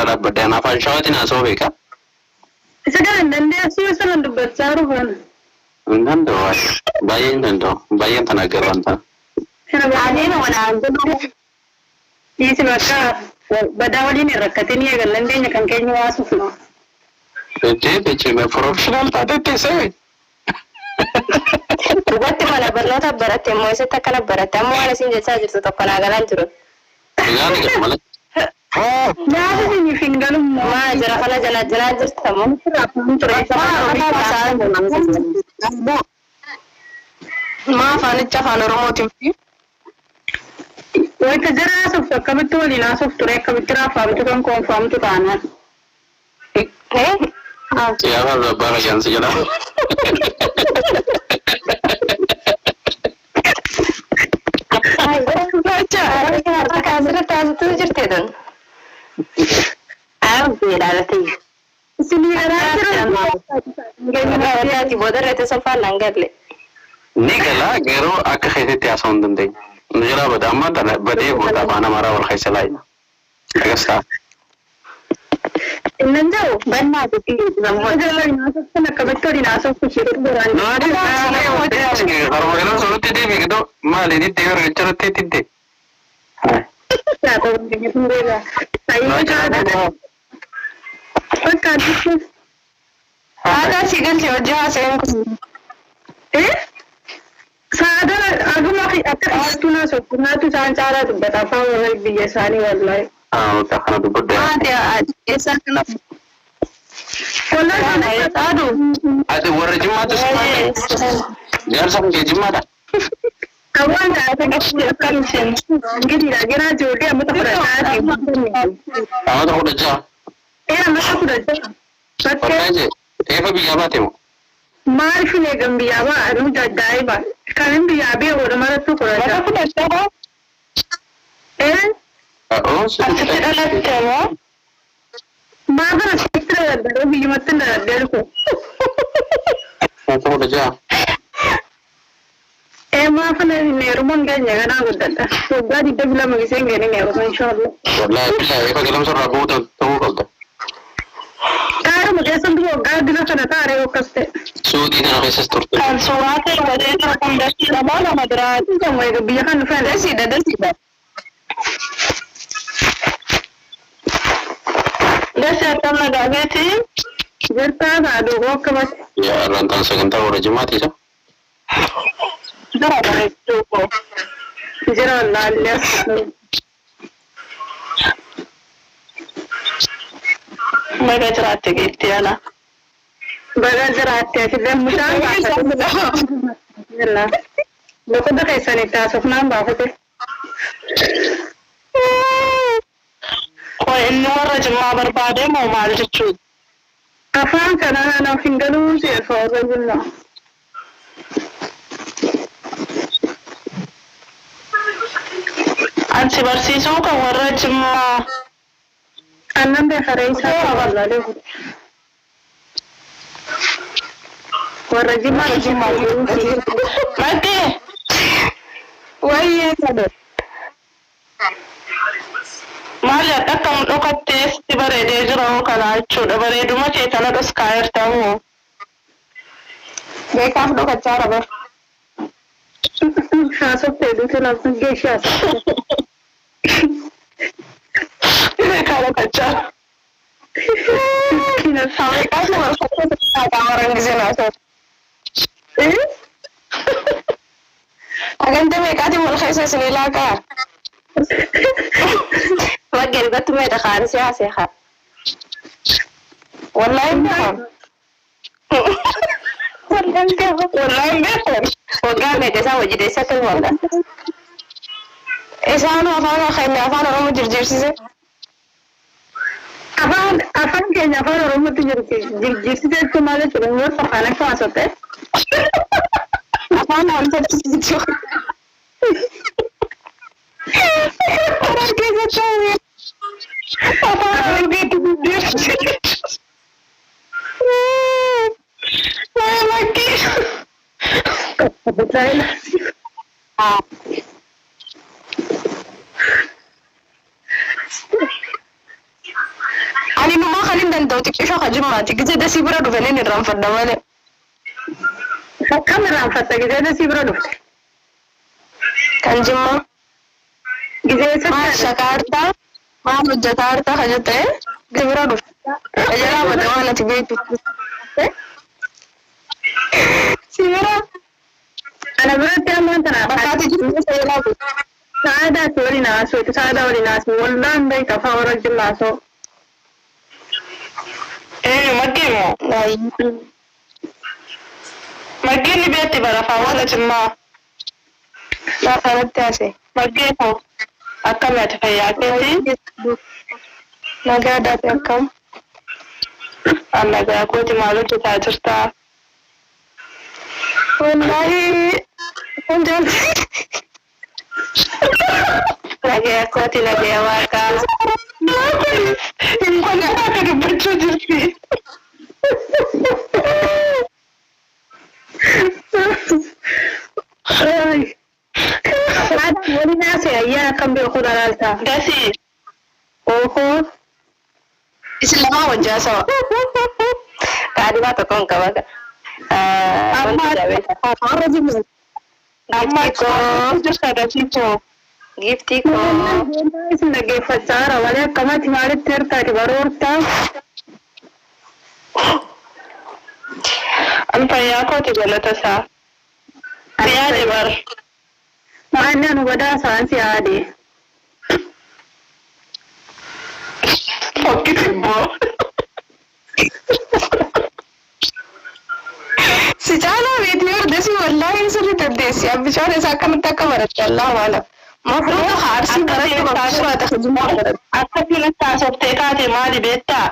dhaabbadde anaaf anshawatiin haasoo beekaa. Isa kana hin dandeessu yoo sana dubbachaa dhufan. Hin danda'u baay'ee hin danda'u baay'een tana agarran ta'a. Adeema walaan godhu dhiisi bakka badaa waliin hin rakkatin eegan dandeenya kan keenya waasuuf no. Jechuun professional taatetti seewe. Dhugatti mala barnoota baratte immoo isitti akkana baratte ammoo waan isin jechaa jirtu tokko naa galaan jiru. Gaani gamala. Nyaata isiniif hin galummoo. Maa jira kana jala jirtamoo. Maa afaanicha afaan Oromootiin fi. Wayita jara haasoftu akkamitti waliin haasoftu ture akkamitti raafaamtu kan koonfaamtu taanaan. Siyaasa abbaa rajaan si jedha. Asirratti haasoftuu jirteedhaan. Isinii garaa Wadaati boodarreetti salphaan naan galle. Ni galaa garuu akka keessatti haasa'uu hin dandeenye. Nu jira bada amma badee booda afaan amaaraa wal keessa laayina. Agarsiisa. innan jiru bannaa fi namoota haasoftan akkamitti waliin haasoftu shiru duraan. Harmaaleen solutti deebii gidoo maali diddee yoo irratti diddee. Aadaa si galche hojii haasa'een kun. Saada aguma akka dhiyaattuu naasoftu naatu isaan caalaa dubbata afaan warra biyya isaanii wallahi. Kana dubbadde. Eessaa kana. Ati warra jimmaatu jaarsa kee jimmaadha. Awwaan taate akkam isheen gidira gara ijoollee amma fudhataati. Amata fudhachaa. Amma fudhachaa. Bakka eefa biyyaa baate moo? Maal filee gan biyyaa baa nu jajjaa'iba. Kan hin biyyaa biyya godhu marattu fudhachaa. Fudhachaa. Asitti dhalatte moo? Maafa asitti dhaladhe biyyumatti dhaladhe dhufu. Mata fudhachaa. Maafa neerumaan keenya kanaa guddadha. Waggaa 22 giseen geenye neeruma inshaallah. Wallahi billahi eefa galamsa irraa bu'uu ta'uu qabda. Kaaruma keessatti waggaa dina kana taaree akkas ta'e. Suuqii kana keessas turte. Kan suuraa ta'e walee kan dachii lamaa lama biraati. Kan wayii biyya kan dhufee Dasiidha. Dasi akkam nagaabeeti. jirtaa taaduu akkamitti. Yaa rantaan sagantaa warra jimmaatiisa. Jira bareedduu koo. Jira wallaallee Baga jiraatte geetti ana. baga jiraattee fillee mucaan baafate. Loqoda keessanitti haasofnaan baafate. Koo inni warra jimmaa barbaade moo maal jechuudha? Afaan kana naaf hin galuu seefa warra jimmaa. Ansi barsiisuu kan warra jimmaa. Annan beekaree isaa wallaalee fuudhe. Warra jimmaa Maddee. Wayyee sadde. Maali akkam dhokattee sitti bareedee jira moo kanaa jechuudha. Bareeduma kee tana dhuskaayertamu. Beekaaf dhokachaa raba. Haasoftee duutu lafti geeshaa. Beekaa dhokachaa. Beekaaf dhokachaa qaamaran gisee naasoo. Agante beekaatiin wal keessa isinii laakaa. Wageen battumee dhaqaan siyaasee haa. Wallahi beekan. Wallahi beekan. Waggaa meeqa isaa hojii deessaa kan waggaa. Isaan afaan keenya afaan Oromoo jirjiirsise. afaan keenya afaan oromootti jirsiiseetu maal jechuudha yoo afaan akka maasotte afaan haaltatti jechuudha. Afaan keessatti afaan argeetti guddeessu. Ani numa kaliin danda'u xiqqishoo hajimmaati gizee dasii bira dhufe ni irraanfadha malee. Akkam irraanfatta gizee dasii bira dhufte? Kan jimmaa? Gizee maal shakaartaa? Maal hojjetaa hartaa kan jettee? Gizee bira dhufte. Ajalaa bada waan ati beektu. Si bira? Ana biratti ammaan tana bakkaati jiru seelaa kun. Saadaa si waliin haasoo, saadaa waliin haasoo, wallaan beekta afaan warra jimmaasoo. Maggiimo. Maggiinni beetti bara afaan warra jimmaa. Laafanatti haase. Maggiimo. Akkami ati fayyaa keetii? Nagaa daate akkam? Nagaa kooti maal hojjetaa jirtaa? Wallaahi kun jaalti. Nagaa kooti nagaa waaqaa. Hin kun akka dubbachuu jirti. Waliin haasee ayyaana akkam beekuu dhalaaltaa? Gasii. Ookoo. Isin lamaa wajjaa sawa. Kaadhimaa tokko hin qaba. Giftii koo. Isin dhaggeeffachaa jira malee akkamatti maalitti hirtaati baroortaa? An fayyaa kooti galata isaa. Si yaade bar. Maalli anu badaa isaan si yaade. Fokkiti immoo. Si caalaa beekni hordesi wallaahi sirri dandeessi. Bishaan isaa akkamitti akka baratte allaa maala. Mafruuta haarsii baratti bakka akkasiin taasoftee kaate maali beektaa?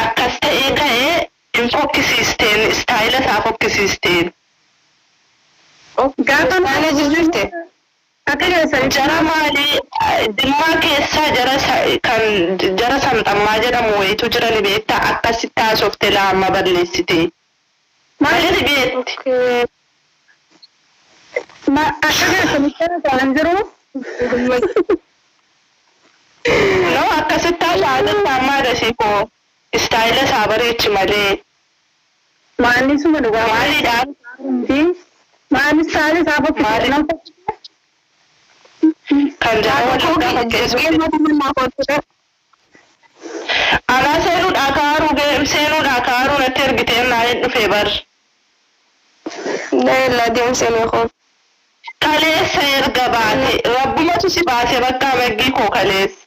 Akkas ta'ee ka'ee hin fokkisiisteen istaayila isaa fokkisiisteen. Gaafa maala jirte? Akka keessan jara maali dimmaa keessaa jara sanxammaa jedhamu wayitu jiran beektaa akkasitti taasoftee laamma balleessite. Maali beekti? Ma akka keessanitti kan jiru? No akkasitti haasa'aa ammaa dasiifoo istaayila isaa bareechi malee. Maalli suma dhugaa? Maaliidhaan? Maalli istaayila isaa fokkisiisan? Kan jedhamu alaa seenuudhaa kaaruu natti ergitee naa hin dhufee bar. Dayla deemsee koo. Kaleessa erga baate rabbumatu si baase bakka maggii koo kaleessa.